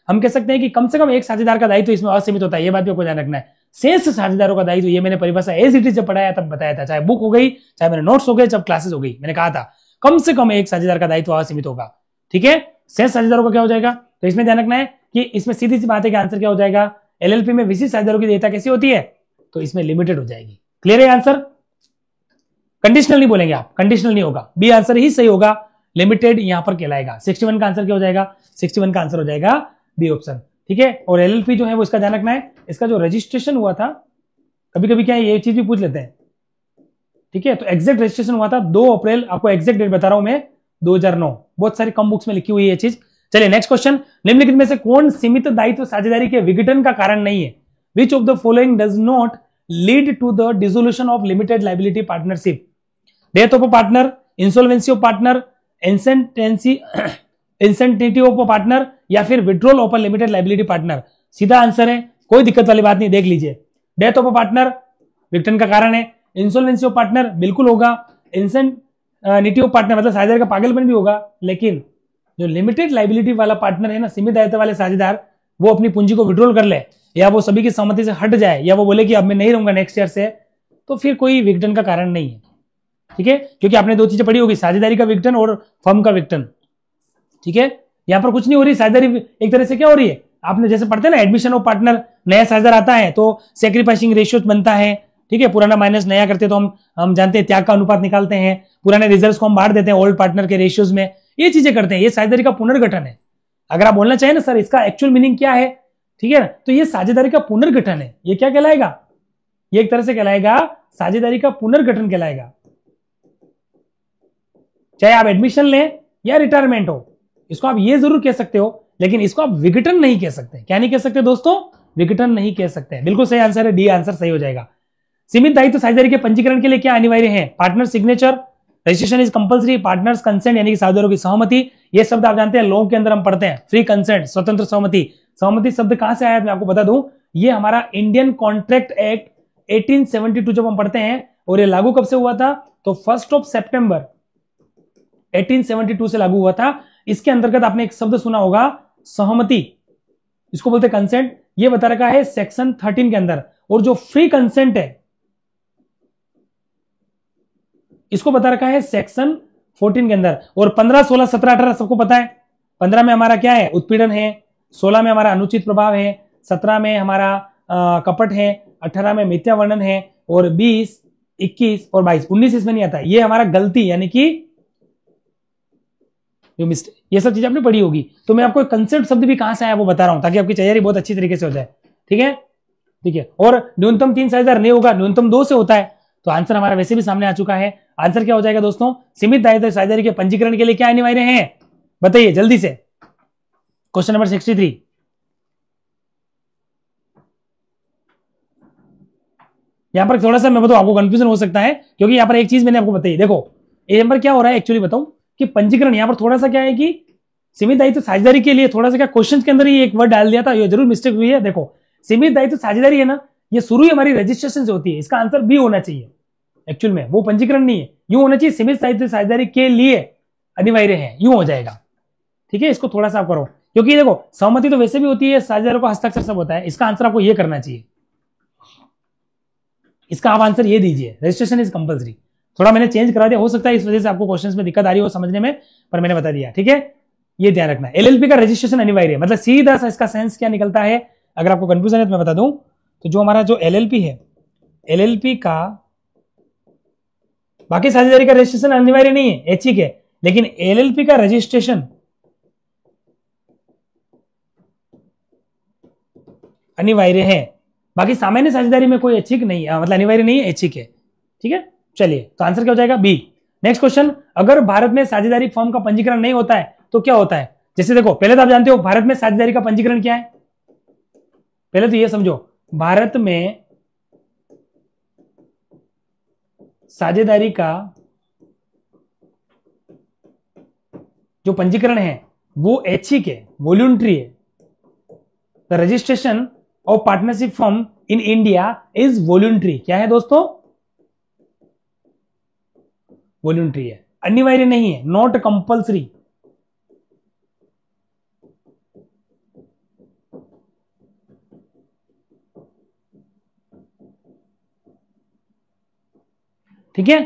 A: हम कह सकते हैं कि कम से कम एक साझेदार का दायित्व इसमें असीमित होता है, ये बात भी आपको ध्यान रखना है। शेष साझेदारों का दायित्व, ये मैंने परिभाषा एज इट इज जब पढ़ाया तब बताया था, चाहे बुक हो गई, चाहे मेरे नोट्स हो गए, जब क्लासेस हो गई, मैंने कहा था कम से कम एक साझेदार का दायित्व असीमित होगा। ठीक है, शेष साझेदारों का क्या हो जाएगा, तो इसमें ध्यान रखना है कि इसमें सीधी सी बात है कि आंसर क्या हो जाएगा, एलएलपी में विशिष्ट साझेदारों की देयता कैसी होती है, तो इसमें लिमिटेड हो जाएगी। क्लियर है आंसर? कंडीशनल नहीं बोलेंगे आप, कंडीशनल नहीं होगा, बी आंसर ही सही होगा, लिमिटेड यहां पर कहलाएगा। 61 का आंसर क्या हो जाएगा, 61 का आंसर हो जाएगा बी ऑप्शन। ठीक है, और एलएलपी जो है वो इसका ध्यान रखना है, इसका जो रजिस्ट्रेशन हुआ था, कभी कभी क्या है ये चीज भी पूछ लेते हैं। ठीक है, तो एग्जैक्ट रजिस्ट्रेशन हुआ था 2 अप्रैल, आपको एग्जैक्ट डेट बता रहा हूं मैं, 2009। बहुत सारी कम बुक्स में लिखी हुई है ये चीज। चलिए नेक्स्ट क्वेश्चन, निम्नलिखित में से कौन सीमित दायित्व साझेदारी के विघटन का कारण नहीं है? Which of the following does not lead to the dissolution of limited liability partnership? Death of a partner, insolvency of partner, insanity of a partner, या फिर withdrawal of a limited liability partner. सीधा answer है, कोई दिक्कत वाली बात नहीं, देख लीजिए। डेथ ऑफ अ पार्टनर विघटन का कारण है, इंसॉल्वेंसी ऑफ पार्टनर बिल्कुल होगा, इंसेंटिटी ऑफ पार्टनर मतलब साझेदार का पागलपन भी होगा, लेकिन जो लिमिटेड लायबिलिटी वाला पार्टनर है ना, सीमित दायित्व वाले साझेदार, वो अपनी पूंजी को विड्रॉल कर ले, या वो सभी की सहमति से हट जाए, या वो बोले कि अब मैं नहीं रहूंगा नेक्स्ट ईयर से, तो फिर कोई विघटन का कारण नहीं है। ठीक है, क्योंकि आपने 2 चीजें पढ़ी होगी, साझेदारी का विघटन और फर्म का विघटन। ठीक है, यहां पर कुछ नहीं हो रही, साझेदारी एक तरह से क्या हो रही है, आपने जैसे पढ़ते हैं ना, एडमिशन ऑफ पार्टनर, नया साझेदार आता है तो सेक्रीफाइसिंग रेशियो बनता है। ठीक है, पुराना माइनस नया करते तो हम जानते हैं त्याग का अनुपात निकालते हैं, पुराने रिजर्व्स को हम बांट देते हैं ओल्ड पार्टनर के रेशियोज में, ये चीजें करते हैं। ये साझेदारी का पुनर्गठन है। अगर आप बोलना चाहें ना सर इसका एक्चुअल मीनिंग क्या है, ठीक है ना, तो ये साझेदारी का पुनर्गठन है। ये क्या कहलाएगा, ये एक तरह से कहलाएगा साझेदारी का पुनर्गठन कहलाएगा। चाहे आप एडमिशन लें या रिटायरमेंट हो, इसको आप ये जरूर कह सकते हो, लेकिन इसको आप विघटन नहीं कह सकते। क्या नहीं कह सकते दोस्तों, विघटन नहीं कह सकते। बिल्कुल सही आंसर है, डी आंसर सही हो जाएगा। सीमित दायित्व साझेदारी के पंजीकरण के लिए क्या अनिवार्य है? Partner signature, registration is compulsory, partners consent यानी कि साझेदारों की सहमति। ये शब्द आप जानते हैं, लॉ के अंदर हम पढ़ते हैं, फ्री कंसेंट, स्वतंत्र सहमति। सहमति शब्द कहां से आया मैं आपको बता दूं, ये हमारा इंडियन कॉन्ट्रैक्ट एक्ट 1872 जब हम पढ़ते हैं, और ये लागू कब से हुआ था, तो 1 सितंबर 1872 से लागू हुआ था। इसके अंतर्गत आपने एक शब्द सुना होगा, सहमति, इसको बोलते हैं कंसेंट। ये बता रखा है सेक्शन 13 के अंदर। और जो फ्री कंसेंट है इसको बता रखा है सेक्शन 14 के अंदर। और 15, 16, 17, 18 सबको पता है। 15 में हमारा क्या है, उत्पीड़न है, 16 में हमारा अनुचित प्रभाव है, 17 में हमारा कपट है, 18 में मिथ्या वर्णन है, और 20, 21 और 22, 19 इसमें नहीं आता। ये हमारा गलती यानी कि जो मिस्टेक, ये सब चीजें आपने पढ़ी होगी। तो मैं आपको कंसेप्ट शब्द भी कहां से आया वो बता रहा हूं, ताकि आपकी तैयारी बहुत अच्छी तरीके से हो जाए। ठीक है, ठीक है। और न्यूनतम 3 साझेदार नहीं होगा, न्यूनतम 2 से होता है। तो आंसर हमारा वैसे भी सामने आ चुका है। आंसर क्या हो जाएगा दोस्तों, सीमित दायित्व साझेदारी के पंजीकरण के लिए क्या अनिवार्य है, बताइए जल्दी से। Question number 63। यहां पर थोड़ा सा मैं बताऊं, आपको कंफ्यूजन हो सकता है, क्योंकि यहां पर एक चीज मैंने आपको बताई। देखो यहां पर क्या हो रहा है, एक्चुअली बताऊं कि पंजीकरण, यहां पर थोड़ा सा क्या है कि सीमित दायित्व साझेदारी के लिए थोड़ा सा क्या क्वेश्चन के अंदर ही एक वर्ड डाल दिया था, ये जरूर मिस्टेक हुई है। देखो सीमित दायित्व साझेदारी है ना, ये शुरू ही हमारी रजिस्ट्रेशन से होती है। इसका आंसर बी होना चाहिए। एक्चुअल में वो पंजीकरण नहीं है, यूं होना चाहिए सीमित दायित्व साझेदारी के लिए अनिवार्य है, यूं हो जाएगा। ठीक है, इसको थोड़ा सा आप करो, क्योंकि देखो सहमति तो वैसे भी होती है, साझेदारों का हस्ताक्षर सब होता है। इसका आंसर आपको ये करना चाहिए, इसका आप आंसर ये दीजिए, रजिस्ट्रेशन इज कंपलसरी। थोड़ा मैंने चेंज करा दिया, हो सकता है इस वजह से आपको क्वेश्चंस में दिक्कत आ रही हो समझने में, पर मैंने बता दिया। ठीक है, ये ध्यान रखना। एलएलपी का रजिस्ट्रेशन अनिवार्य है, मतलब सीधा सा इसका सेंस क्या निकलता है, अगर आपको कंफ्यूजन है तो मैं बता दूं, तो जो हमारा जो एलएलपी है, एलएलपी का बाकी साझेदारी का रजिस्ट्रेशन अनिवार्य नहीं है, ऐच्छिक है, लेकिन एलएलपी का रजिस्ट्रेशन अनिवार्य है। बाकी सामान्य साझेदारी में कोई ऐच्छिक नहीं है, मतलब अनिवार्य नहीं है, ऐच्छिक है। ठीक है, चलिए तो आंसर क्या हो जाएगा, बी। नेक्स्ट क्वेश्चन, अगर भारत में साझेदारी फर्म का पंजीकरण नहीं होता है तो क्या होता है? जैसे देखो पहले तो आप जानते हो भारत में साझेदारी का पंजीकरण क्या है, पहले तो ये समझो, भारत में साझेदारी का जो पंजीकरण है वो ऐच्छिक है, वॉलंटरी है। The registration of partnership firm in India is voluntary. क्या है दोस्तों? वॉलंटरी है, अनिवार्य नहीं है, नॉट कंपल्सरी। ठीक है,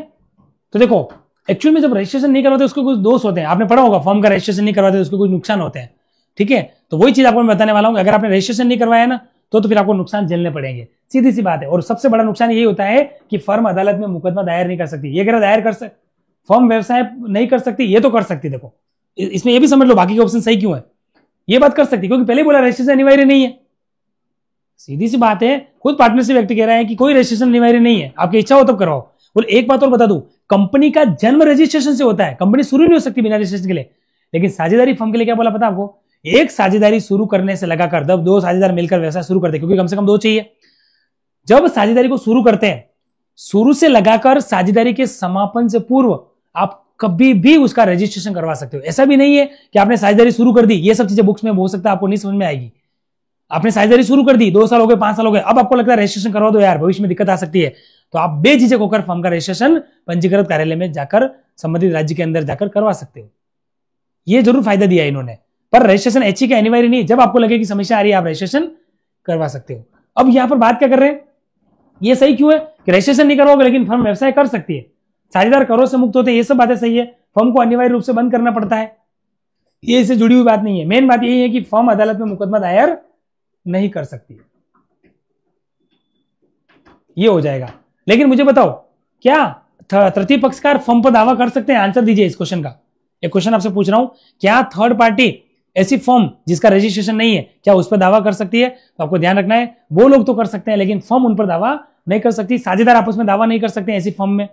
A: तो देखो एक्चुअल में जब रजिस्ट्रेशन नहीं करवाते उसके कुछ दोष होते हैं, आपने पढ़ा होगा, फर्म का रजिस्ट्रेशन नहीं करवाते उसके कुछ नुकसान होते हैं। ठीक है, तो वही चीज आपको मैं बताने वाला हूं, अगर आपने रजिस्ट्रेशन नहीं करवाया ना तो फिर आपको नुकसान झेलने पड़ेंगे, सीधी सी बात है। और सबसे बड़ा नुकसान यही होता है कि फर्म अदालत में मुकदमा दायर नहीं कर सकती। ये अगर दायर कर सकती, फर्म व्यवसाय नहीं कर सकती, ये तो कर सकती। देखो इसमें ये भी समझ लो बाकी के ऑप्शन सही क्यों है, ये बात कर सकती क्योंकि पहले बोला रजिस्ट्रेशन अनिवार्य नहीं है। सीधी सी बात है, खुद पार्टनरशिप एक्ट कह रहा है कि कोई रजिस्ट्रेशन अनिवार्य नहीं है, आपकी इच्छा हो तब करवाओ। और एक बात और बता दूं, कंपनी का जन्म रजिस्ट्रेशन से होता है, कंपनी शुरू नहीं हो सकती बिना रजिस्ट्रेशन के लिए। लेकिन साझेदारी फर्म के लिए क्या बोला पता आपको, एक साझेदारी शुरू करने से लगाकर जब दो साझेदार मिलकर व्यवसाय शुरू करते हैं, क्योंकि कम से कम दो चाहिए, जब साझेदारी को शुरू करते हैं, शुरू से लगाकर साझेदारी के समापन से पूर्व आप कभी भी उसका रजिस्ट्रेशन करवा सकते हो। ऐसा भी नहीं है कि आपने साझेदारी शुरू कर दी, ये सब चीजें बुक्स में हो सकता है आपको नहीं समझ में आएगी। आपने साझेदारी शुरू कर दी, 2 साल हो गए, 5 साल हो गए, अब आपको लगता है रजिस्ट्रेशन करवा दो यार, भविष्य में दिक्कत आ सकती है, तो आप बेझिझक होकर फर्म का रजिस्ट्रेशन पंजीकृत कार्यालय में जाकर संबंधित राज्य के अंदर जाकर करवा सकते हो। ये जरूर फायदा दिया इन्होंने, पर रजिस्ट्रेशन एचई का अनिवार्य नहीं। जब आपको लगे कि समस्या आ रही है आप रजिस्ट्रेशन करवा सकते हो। अब यहां पर बात क्या कर रहे हैं, ये सही क्यों है कि रजिस्ट्रेशन नहीं करवाओगे लेकिन फर्म व्यवसाय कर सकती है, साझेदार करों से मुक्त होते हैं, ये सब बातें सही है। फर्म को अनिवार्य रूप से बंद करना पड़ता है, ये इससे जुड़ी हुई बात नहीं है। मेन बात यही है कि फर्म अदालत में मुकदमा दायर नहीं कर सकती, ये हो जाएगा। लेकिन मुझे बताओ, क्या तृतीय पक्षकार फर्म पर दावा कर सकते हैं? आंसर दीजिए इस क्वेश्चन का। एक क्वेश्चन आपसे पूछ रहा हूं, क्या थर्ड पार्टी ऐसी फर्म जिसका रजिस्ट्रेशन नहीं है, क्या उस पर दावा कर सकती है? तो आपको ध्यान रखना है, वो लोग तो कर सकते हैं लेकिन फर्म उन पर दावा नहीं कर सकती। साझेदार आपस में दावा नहीं कर सकते ऐसी फर्म में।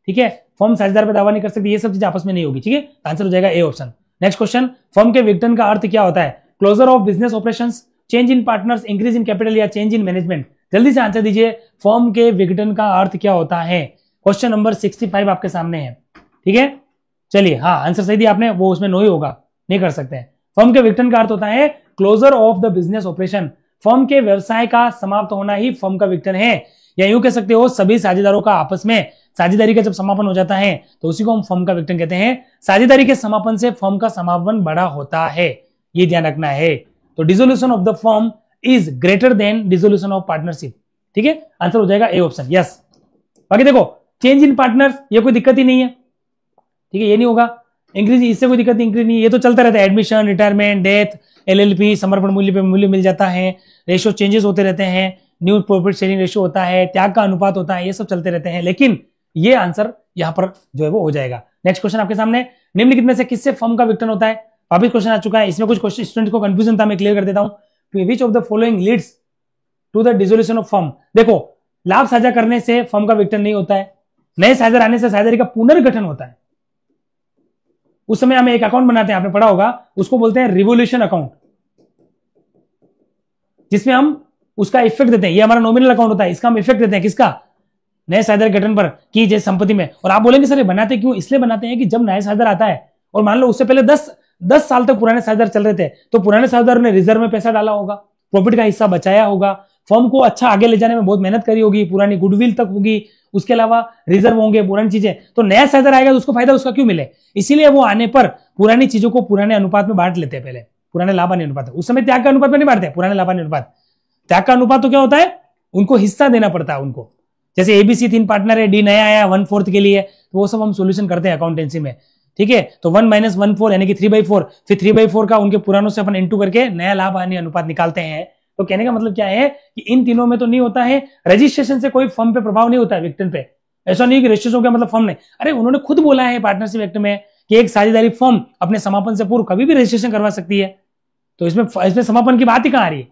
A: ठीक है, फर्म साझेदार पर दावा नहीं कर सकती, ये सब चीजें आपस में नहीं होगी। ठीक है, आंसर हो जाएगा A option. Next question, firm के विघटन का अर्थ क्या होता है? Closure of business operations, change in partners, increase in capital या चेंज इन मैनेजमेंट। जल्दी से आंसर दीजिए, फर्म के विघटन का अर्थ क्या होता है? क्वेश्चन नंबर 65 आपके सामने है। ठीक है, चलिए, हाँ आंसर सही दिया आपने, वो उसमें नो ही होगा, नहीं कर सकते हैं। फर्म के विघटन का अर्थ होता है closure of the business operation, firm के व्यवसाय का समाप्त होना ही फर्म का विघटन है। या यूं कह सकते हो, सभी साझेदारों का आपस में साझेदारी का जब समापन हो जाता है तो उसी को हम फर्म का विघटन कहते हैं। साझेदारी के समापन से फर्म का समापन बड़ा होता है, ये ध्यान रखना है। तो dissolution of the firm is greater than dissolution of partnership. ठीक है, आंसर हो जाएगा ए ऑप्शन, यस। बाकी देखो, चेंज इन पार्टनर्स, ये कोई दिक्कत ही नहीं है। ठीक है, ये नहीं होगा। इंक्रीज, इससे कोई दिक्कत नहीं, इंक्रीज नहीं, ये तो चलता रहता है। एडमिशन, रिटायरमेंट, डेथ, एलएलपी, समर्पण मूल्य पे मूल्य मिल जाता है, रेशियो चेंजेस होते रहते हैं, न्यू प्रॉफिट शेयरिंग रेशियो होता है, त्याग का अनुपात होता है, ये सब चलते रहते हैं। लेकिन ये आंसर यहां पर जो है वो हो जाएगा। नेक्स्ट क्वेश्चन आपके सामने, निम्नलिखित में से किससे फर्म का विघटन होता है? वापिस क्वेश्चन आ चुका है, इसमें कुछ क्वेश्चन स्टूडेंट को कंफ्यूजन था, मैं क्लियर कर देता हूं। Which of the following leads to the dissolution of firm? देखो, लाभ साझा करने से फर्म का विघटन नहीं होता है, नए साझेदार आने से साझेदारी का पुनर्गठन होता है। उस समय हम एक अकाउंट बनाते हैं, आपने पढ़ा होगा, उसको बोलते हैं रिवोल्यूशन अकाउंट, जिसमें हम उसका इफेक्ट देते हैं। ये हमारा नॉमिनल अकाउंट होता है, इसका हम इफेक्ट देते हैं, किसका? नए साझेदार गठन पर की जैसे संपत्ति में। और आप बोलेंगे सर ये बनाते क्यों? इसलिए बनाते हैं कि जब नया साझेदार आता है और मान लो उससे पहले 10 साल तक पुराने साझेदार चल रहे थे, तो पुराने साझेदारों ने रिजर्व में पैसा डाला होगा, प्रॉफिट का हिस्सा बचाया होगा, फर्म को अच्छा आगे ले जाने में बहुत मेहनत करी होगी, पुरानी गुडविल तक होगी, उसके अलावा रिजर्व होंगे, पुरानी चीजें। तो नया साझेदार आएगा तो उसको फायदा उसका क्यों मिले? इसीलिए वो आने पर पुरानी चीजों को पुराने अनुपात में बांट लेते हैं, पहले पुराने लाभानी अनुपात। उस समय त्याग का अनुपात में नहीं बांटते, पुराने लाभानी अनुपात। त्याग का अनुपात तो क्या होता है? उनको हिस्सा देना पड़ता है उनको। जैसे एबीसी 3 पार्टनर है, डी नया आया 1/4 के लिए, तो वो सब हम सोल्यूशन करते हैं अकाउंटेंसी में। ठीक है, तो 1 - 1/4 यानी कि 3/4, फिर 3/4 का उनके पुरानों से अपन इंटू करके नया लाभ हानि अनुपात निकालते हैं। तो कहने का मतलब क्या है कि इन तीनों में तो नहीं होता है, रजिस्ट्रेशन से कोई फर्म पे प्रभाव नहीं होता है विघटन पे। ऐसा नहीं कि रजिस्ट्रेशन का मतलब फर्म नहीं, अरे उन्होंने खुद बोला है पार्टनरशिप एक्ट में कि एक साझेदारी फर्म अपने समापन से पूर्व कभी भी रजिस्ट्रेशन करवा सकती है। तो इसमें समापन की बात ही कहां आ रही है?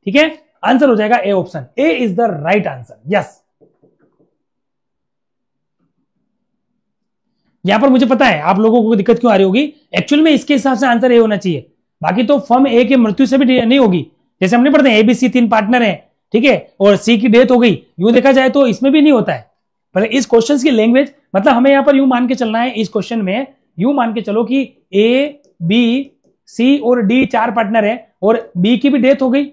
A: ठीक है, आंसर हो जाएगा A option, A is the right answer, yes. यहां पर मुझे पता है आप लोगों को दिक्कत क्यों आ रही होगी, एक्चुअल में इसके हिसाब से आंसर ए होना चाहिए, बाकी तो फर्म ए के मृत्यु से भी नहीं होगी। जैसे हमने पढ़ते हैं एबीसी 3 पार्टनर है, ठीक है, और सी की डेथ हो गई, यूं देखा जाए तो इसमें भी नहीं होता है। पर इस क्वेश्चन की लैंग्वेज, मतलब हमें यहां पर यूं मान के चलना है, इस क्वेश्चन में यूं मान के चलो कि ए, बी, सी और डी 4 पार्टनर है और बी की भी डेथ हो गई,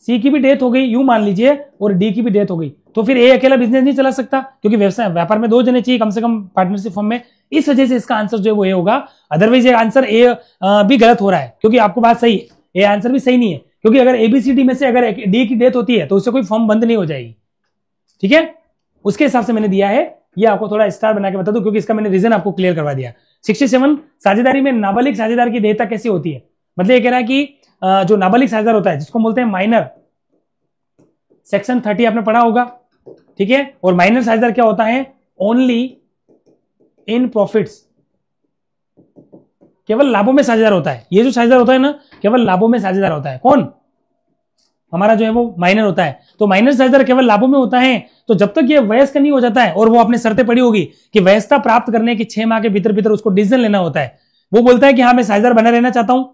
A: सी की भी डेथ हो गई यूं मान लीजिए और डी की भी डेथ हो गई, तो फिर ए अकेला बिजनेस नहीं चला सकता, क्योंकि व्यवसाय व्यापार में 2 जने चाहिए कम से कम पार्टनरशिप फॉर्म में। इस वजह से इसका आंसर जो है वो ए होगा। अदरवाइज ये आंसर ए भी गलत हो रहा है, क्योंकि आपको बात सही है, ए आंसर भी सही नहीं है, क्योंकि अगर एबीसीडी में से अगर डी की डेथ होती है तो उससे कोई फॉर्म बंद नहीं हो जाएगी। ठीक है, उसके हिसाब से मैंने दिया है, ये आपको थोड़ा स्टार बना के बता दूं, क्योंकि इसका मैंने रीजन आपको क्लियर करवा दिया। 67 साझेदारी में नाबालिग साझेदार की देयता कैसी होती है? मतलब ये कह रहा है कि जो नाबालिग साझेदार होता है जिसको बोलते हैं माइनर, सेक्शन 30 आपने पढ़ा होगा, ठीक है। और माइनर साझेदार क्या होता है? ओनली इन प्रॉफिट्स, केवल लाभों में साझेदार होता है। ये जो साझेदार होता है ना, केवल लाभों में साझेदार होता है। कौन? हमारा जो है वो माइनर होता है। तो माइनर साझेदार केवल लाभों में होता है। तो जब तक ये वयस्क नहीं हो जाता है और वो अपने शर्तें पड़ी होगी कि वयस्कता प्राप्त करने की 6 माह के भीतर भीतर उसको डिसीजन लेना होता है, वो बोलता है कि हाँ मैं साझेदार बना रहना चाहता हूं,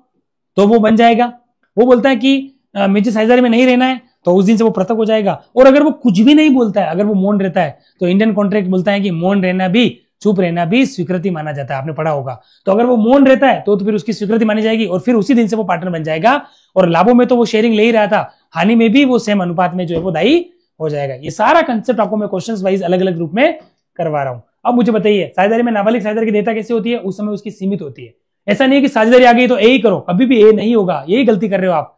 A: तो वो बन जाएगा। वो बोलता है कि मुझे साझेदारी में नहीं रहना है, तो उस दिन से वो पृथक हो जाएगा। और अगर वो कुछ भी नहीं बोलता है, अगर वो मौन रहता है, तो इंडियन कॉन्ट्रैक्ट बोलता है कि मौन रहना भी, चुप रहना भी स्वीकृति माना जाता है। आपने पढ़ा होगा। तो अगर वो मौन रहता है तो फिर उसकी स्वीकृति मानी जाएगी और फिर उसी दिन से वो पार्टनर बन जाएगा। और लाभों में तो वो शेयरिंग ले ही रहा था, हानि में भी वो सेम अनुपात में जो है वो दायी हो जाएगा। ये सारा कंसेप्ट आपको मैं क्वेश्चंस वाइज अलग अलग रूप में करवा रहा हूं। अब मुझे बताइए, साझेदारी में नाबालिग साझेदार की देयता कैसी होती है? उस समय उसकी सीमित होती है। ऐसा नहीं है कि साझेदारी आ गई तो ए ही करो, कभी भी ए नहीं होगा, यही गलती कर रहे हो आप।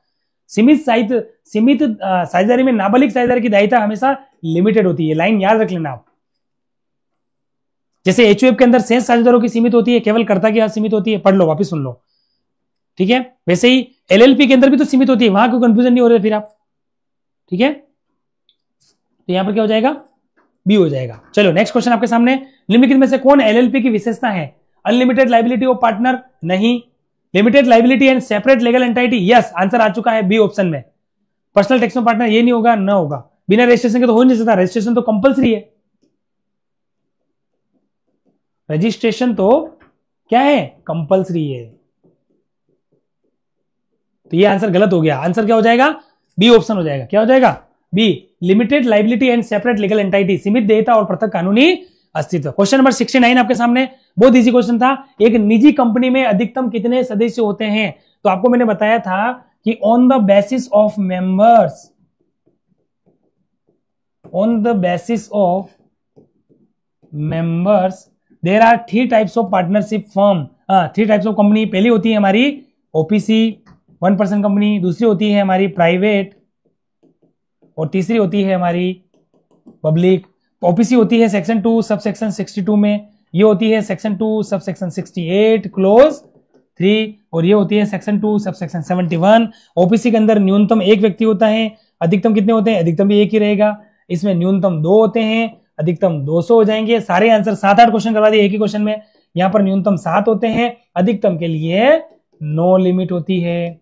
A: सीमित साझेदारी में नाबालिग साझेदार की दायिता हमेशा लिमिटेड होती है, लाइन याद रख लेना आप। जैसे एचयूएफ के अंदर शेष साझेदारों की सीमित होती है, केवल कर्ता की सीमित होती है। पढ़ लो, वापिस सुन लो, ठीक है। वैसे ही एलएलपी के अंदर भी तो सीमित होती है, वहां कोई कंफ्यूजन नहीं हो रहा फिर आप, ठीक है। तो यहां पर क्या हो जाएगा? बी हो जाएगा। चलो नेक्स्ट क्वेश्चन आपके सामने, निम्नलिखित में से कौन एलएलपी की विशेषता है? अनलिमिटेड लाइबिलिटी ऑफ पार्टनर, नहीं। Limited liability and separate legal entity, yes, answer आ चुका है बी ऑप्शन में। पर्सनल टैक्स में पार्टनर, ये नहीं होगा, न होगा। बिना रजिस्ट्रेशन के तो हो नहीं सकता, रजिस्ट्रेशन तो कंपलसरी है। रजिस्ट्रेशन तो क्या है? कंपलसरी है। तो ये आंसर गलत हो गया। आंसर क्या हो जाएगा? बी ऑप्शन हो जाएगा। क्या हो जाएगा? B, limited liability and separate legal entity, सीमित देयता और पृथक कानूनी अस्तित्व। क्वेश्चन नंबर 69 आपके सामने, बहुत इजी क्वेश्चन था। एक निजी कंपनी में अधिकतम कितने सदस्य होते हैं? तो आपको मैंने बताया था कि on the basis of members, on the basis of members there are 3 types of partnership firm, 3 types of company. पहली होती है हमारी ओपीसी 1% कंपनी, दूसरी होती है हमारी प्राइवेट, और तीसरी होती है हमारी पब्लिक। ओपीसी होती है सेक्शन 2 सब सेक्शन 62 में, ये होती है सेक्शन 2 सब सेक्शन 68 क्लोज 3, और ये होती है सेक्शन 2 सब सेक्शन 71। ओपीसी के अंदर न्यूनतम 1 व्यक्ति होता है, अधिकतम कितने होते हैं? अधिकतम भी 1 ही रहेगा। इसमें न्यूनतम 2 होते हैं, अधिकतम 200 हो जाएंगे। सारे आंसर 7-8 क्वेश्चन करवा दिए एक ही क्वेश्चन में। यहां पर न्यूनतम 7 होते हैं, अधिकतम के लिए नो लिमिट होती है।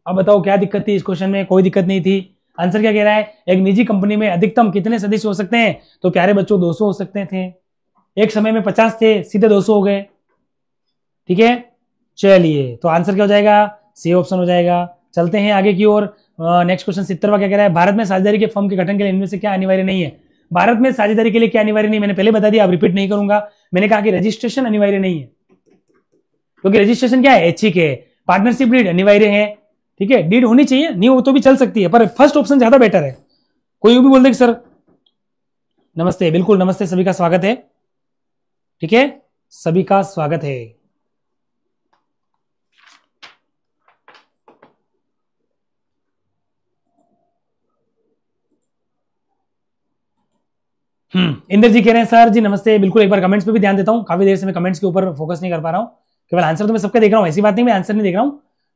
A: अब बताओ क्या दिक्कत थी इस क्वेश्चन में? कोई दिक्कत नहीं थी। आंसर क्या कह रहा है? एक निजी कंपनी में अधिकतम कितने सदस्य हो सकते हैं? तो प्यारे बच्चों 200 हो सकते थे। एक समय में 50 थे, सीधे 200 हो गए, ठीक है। चलिए, तो आंसर क्या हो जाएगा? सी ऑप्शन हो जाएगा। चलते हैं आगे की ओर। नेक्स्ट क्वेश्चन 70वां क्या कह रहा है? भारत में साझेदारी के फर्म के गठन के लिए इनमें से क्या अनिवार्य नहीं है? भारत में साझेदारी के लिए क्या अनिवार्य नहीं? मैंने पहले बता दिया, अब रिपीट नहीं करूंगा। मैंने कहा कि रजिस्ट्रेशन अनिवार्य नहीं है, क्योंकि रजिस्ट्रेशन क्या है? ऐच्छिक है। पार्टनरशिप डीड अनिवार्य है, ठीक है। डीड होनी चाहिए, नहीं हो तो भी चल सकती है, पर फर्स्ट ऑप्शन ज्यादा बेटर है। कोई भी बोल दे कि सर नमस्ते, बिल्कुल नमस्ते, सभी का स्वागत है, ठीक है, सभी का स्वागत है। इंद्र जी कह रहे हैं सर जी नमस्ते, बिल्कुल एक बार कमेंट्स पे भी ध्यान देता हूं, काफी देर से मैं कमेंट्स के ऊपर फोकस नहीं कर पा रहा हूं, केवल आंसर तो मैं सबका देख रहा हूं, ऐसी बात नहीं मैं आंसर नहीं देख रहा हूं,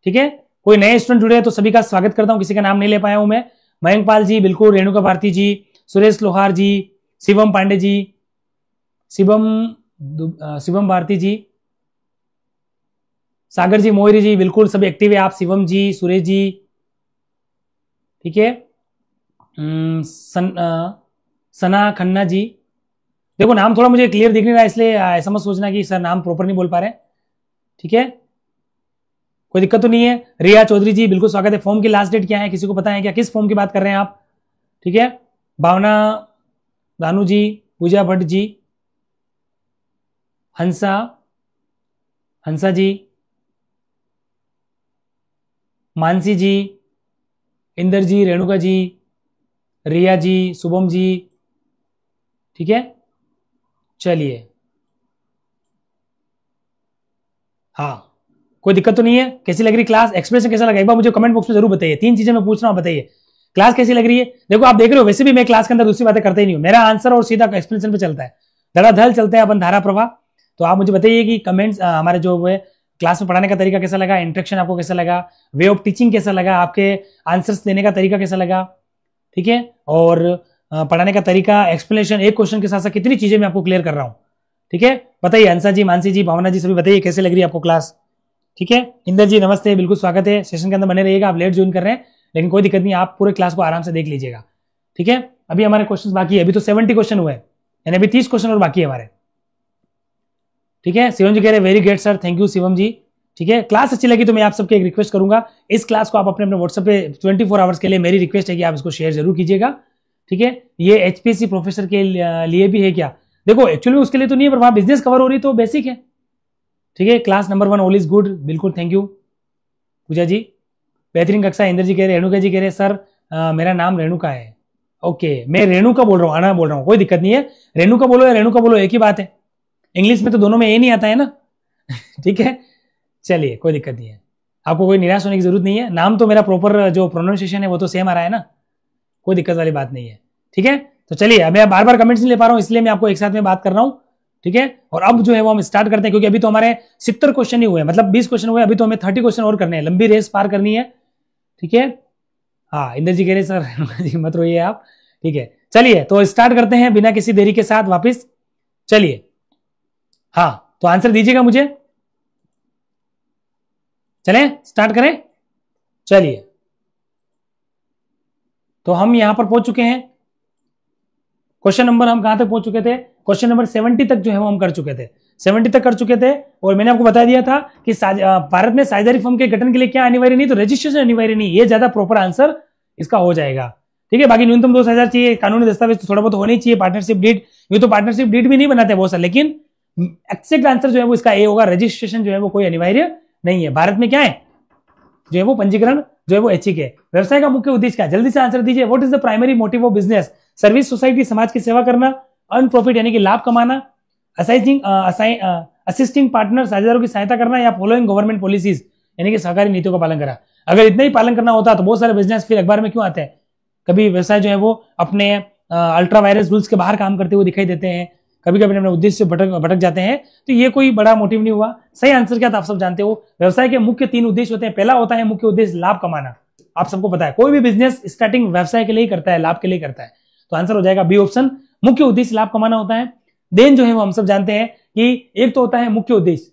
A: ठीक है। कोई नए स्टूडेंट जुड़े हैं तो सभी का स्वागत करता हूं, किसी का नाम नहीं ले पाया हूं मैं। मयंक पाल जी बिल्कुल, रेणुका भारती जी, सुरेश लोहार जी, शिवम पांडे जी, शिवम भारती जी, सागर जी, मोहरी जी, बिल्कुल सभी एक्टिव है आप, शिवम जी, सुरेश जी, ठीक है। सना खन्ना जी, देखो नाम थोड़ा मुझे क्लियर दिख नहीं रहा है, इसलिए ऐसा मत सोचना कि सर नाम प्रॉपर नहीं बोल पा रहे, ठीक है, कोई दिक्कत तो नहीं है। रिया चौधरी जी बिल्कुल स्वागत है। फॉर्म की लास्ट डेट क्या है, किसी को पता है क्या? किस फॉर्म की बात कर रहे हैं आप? ठीक है, भावना दानू जी, पूजा भट्ट जी, हंसा जी, मानसी जी, इंदर जी, रेणुका जी, रिया जी, शुभम जी, ठीक है। चलिए, हाँ, कोई दिक्कत तो नहीं है। कैसी लग रही क्लास? एक्सप्रेशन कैसा लगा एक बार मुझे कमेंट बॉक्स में जरूर बताइए। 3 चीजें मैं पूछ रहा हूं, बताइए क्लास कैसी लग रही है। देखो आप देख रहे हो, वैसे भी मैं क्लास के अंदर दूसरी बातें करते ही नहीं हूं, मेरा आंसर और सीधा एक्सप्लेनेशन पे चलता है, धड़ाधड़ चलते हैं अपन धारा प्रवाह। तो आप मुझे बताइए कि कमेंट्स हमारे जो है क्लास में पढ़ाने का तरीका कैसा लगा, इंट्रैक्शन आपको कैसा लगा, वे ऑफ टीचिंग कैसा लगा, आपके आंसर्स देने का तरीका कैसा लगा, ठीक है। और पढ़ाने का तरीका, एक्सप्लेनेशन, एक क्वेश्चन के साथ साथ कितनी चीजें मैं आपको क्लियर कर रहा हूं, ठीक है। बताइए अंसा जी, मानसी जी, भावना जी, सभी बताइए कैसे लग रही है आपको क्लास, ठीक है। इंदर जी नमस्ते, बिल्कुल स्वागत है, सेशन के अंदर बने रहिएगा। आप लेट ज्वाइन कर रहे हैं लेकिन कोई दिक्कत नहीं, आप पूरे क्लास को आराम से देख लीजिएगा, ठीक है। अभी हमारे क्वेश्चंस बाकी है, अभी तो 70 क्वेश्चन हुए हैं, यानी अभी 30 क्वेश्चन और बाकी है हमारे, ठीक है। शिवम जी कह रहे very great sir, thank you Shivam ji, ठीक है। क्लास अच्छी लगी तो मैं आप सबके एक रिक्वेस्ट करूंगा, इस क्लास को आप अपने अपने व्हाट्सएप पे 24 आवर्स के लिए मेरी रिक्वेस्ट है कि आप इसको शेयर जरूर कीजिएगा, ठीक है। ये एचपीएससी प्रोफेसर के लिए भी है क्या? देखो एक्चुअली उसके लिए तो नहीं है, पर वहां बिजनेस कवर हो रही तो बेसिक है, ठीक है। Class number 1 all is good, बिल्कुल, थैंक यू पूजा जी, बेहतरीन कक्षा। इंद्र जी कह रहे, रेणुका जी कह रहे सर मेरा नाम रेणुका है, ओके, मैं रेणुका बोल रहा हूँ, अना बोल रहा हूँ, कोई दिक्कत नहीं है, रेणुका बोलो या रेणुका बोलो एक ही बात है, इंग्लिश में तो दोनों में ए नहीं आता है ना ठीक है। चलिए कोई दिक्कत नहीं है, आपको कोई निराश होने की जरूरत नहीं है, नाम तो मेरा प्रॉपर जो प्रोनाउंसिएशन है वो तो सेम आ रहा है ना, कोई दिक्कत वाली बात नहीं है, ठीक है। तो चलिए, मैं बार बार कमेंट्स नहीं ले पा रहा हूं इसलिए मैं आपको एक साथ में बात कर रहा हूं, ठीक है। और अब जो है वो हम स्टार्ट करते हैं, क्योंकि अभी तो हमारे 70 क्वेश्चन ही हुए, मतलब 20 क्वेश्चन हुए, अभी तो हमें 30 क्वेश्चन और करने हैं, लंबी रेस पार करनी है, ठीक है। हाँ, इंदर जी कह रहे सर मत रोइए आप, ठीक है। चलिए तो स्टार्ट करते हैं बिना किसी देरी के साथ वापिस, चलिए। हाँ, तो आंसर दीजिएगा मुझे, चलें स्टार्ट करें, चलिए। तो हम यहां पर पहुंच चुके हैं, क्वेश्चन नंबर हम कहां तक पहुंच चुके थे, क्वेश्चन नंबर 70 तक जो है वो हम कर चुके थे, 70 तक कर चुके थे। और मैंने आपको बता दिया था कि भारत में साझेदारी फर्म के गठन के लिए क्या अनिवार्य नहीं, तो रजिस्ट्रेशन अनिवार्य नहीं, ये ज्यादा प्रॉपर आंसर इसका हो जाएगा, ठीक है। बाकी न्यूनतम 2000 चाहिए, कानूनी दस्तावेज तो थोड़ा बहुत होने चाहिए, पार्टनरशिप डीड, ये तो पार्टनरशिप डीड भी नहीं बनाते बहुत सारे, लेकिन एक्सेक्ट आंसर जो है वो इसका ए होगा, रजिस्ट्रेशन जो है वो कोई अनिवार्य नहीं है। भारत में क्या है जो है वो पंजीकरण जो है वो ऐच्छिक है। व्यवसाय का मुख्य उद्देश्य क्या है, जल्दी से आंसर दीजिए। What is the primary motive of business? Service society, समाज की सेवा करना, अर्न प्रॉफिट यानी कि लाभ कमाना, असिस्टिंग पार्टनर, साझेदारों की सहायता करना, या फॉलोइंग गवर्नमेंट पॉलिसीज यानी कि सरकारी नीतियों का पालन करा। अगर इतना ही पालन करना होता तो बहुत सारे बिजनेस फिर अखबार में क्यों आते हैं? कभी व्यवसाय जो है वो अपने अल्ट्रा वायरस रूल्स के बाहर काम करते हुए दिखाई देते हैं, कभी कभी अपने उद्देश्य से भटक जाते हैं, तो ये कोई बड़ा मोटिव नहीं हुआ। सही आंसर क्या था आप सब जानते हो, व्यवसाय के मुख्य 3 उद्देश्य होते हैं। पहला होता है मुख्य उद्देश्य लाभ कमाना, आप सबको पता है कोई भी बिजनेस स्टार्टिंग व्यवसाय के लिए ही करता है, लाभ के लिए करता है, तो आंसर हो जाएगा बी ऑप्शन, मुख्य उद्देश्य लाभ कमाना होता है। देन जो है वो हम सब जानते हैं कि एक तो होता है मुख्य उद्देश्य,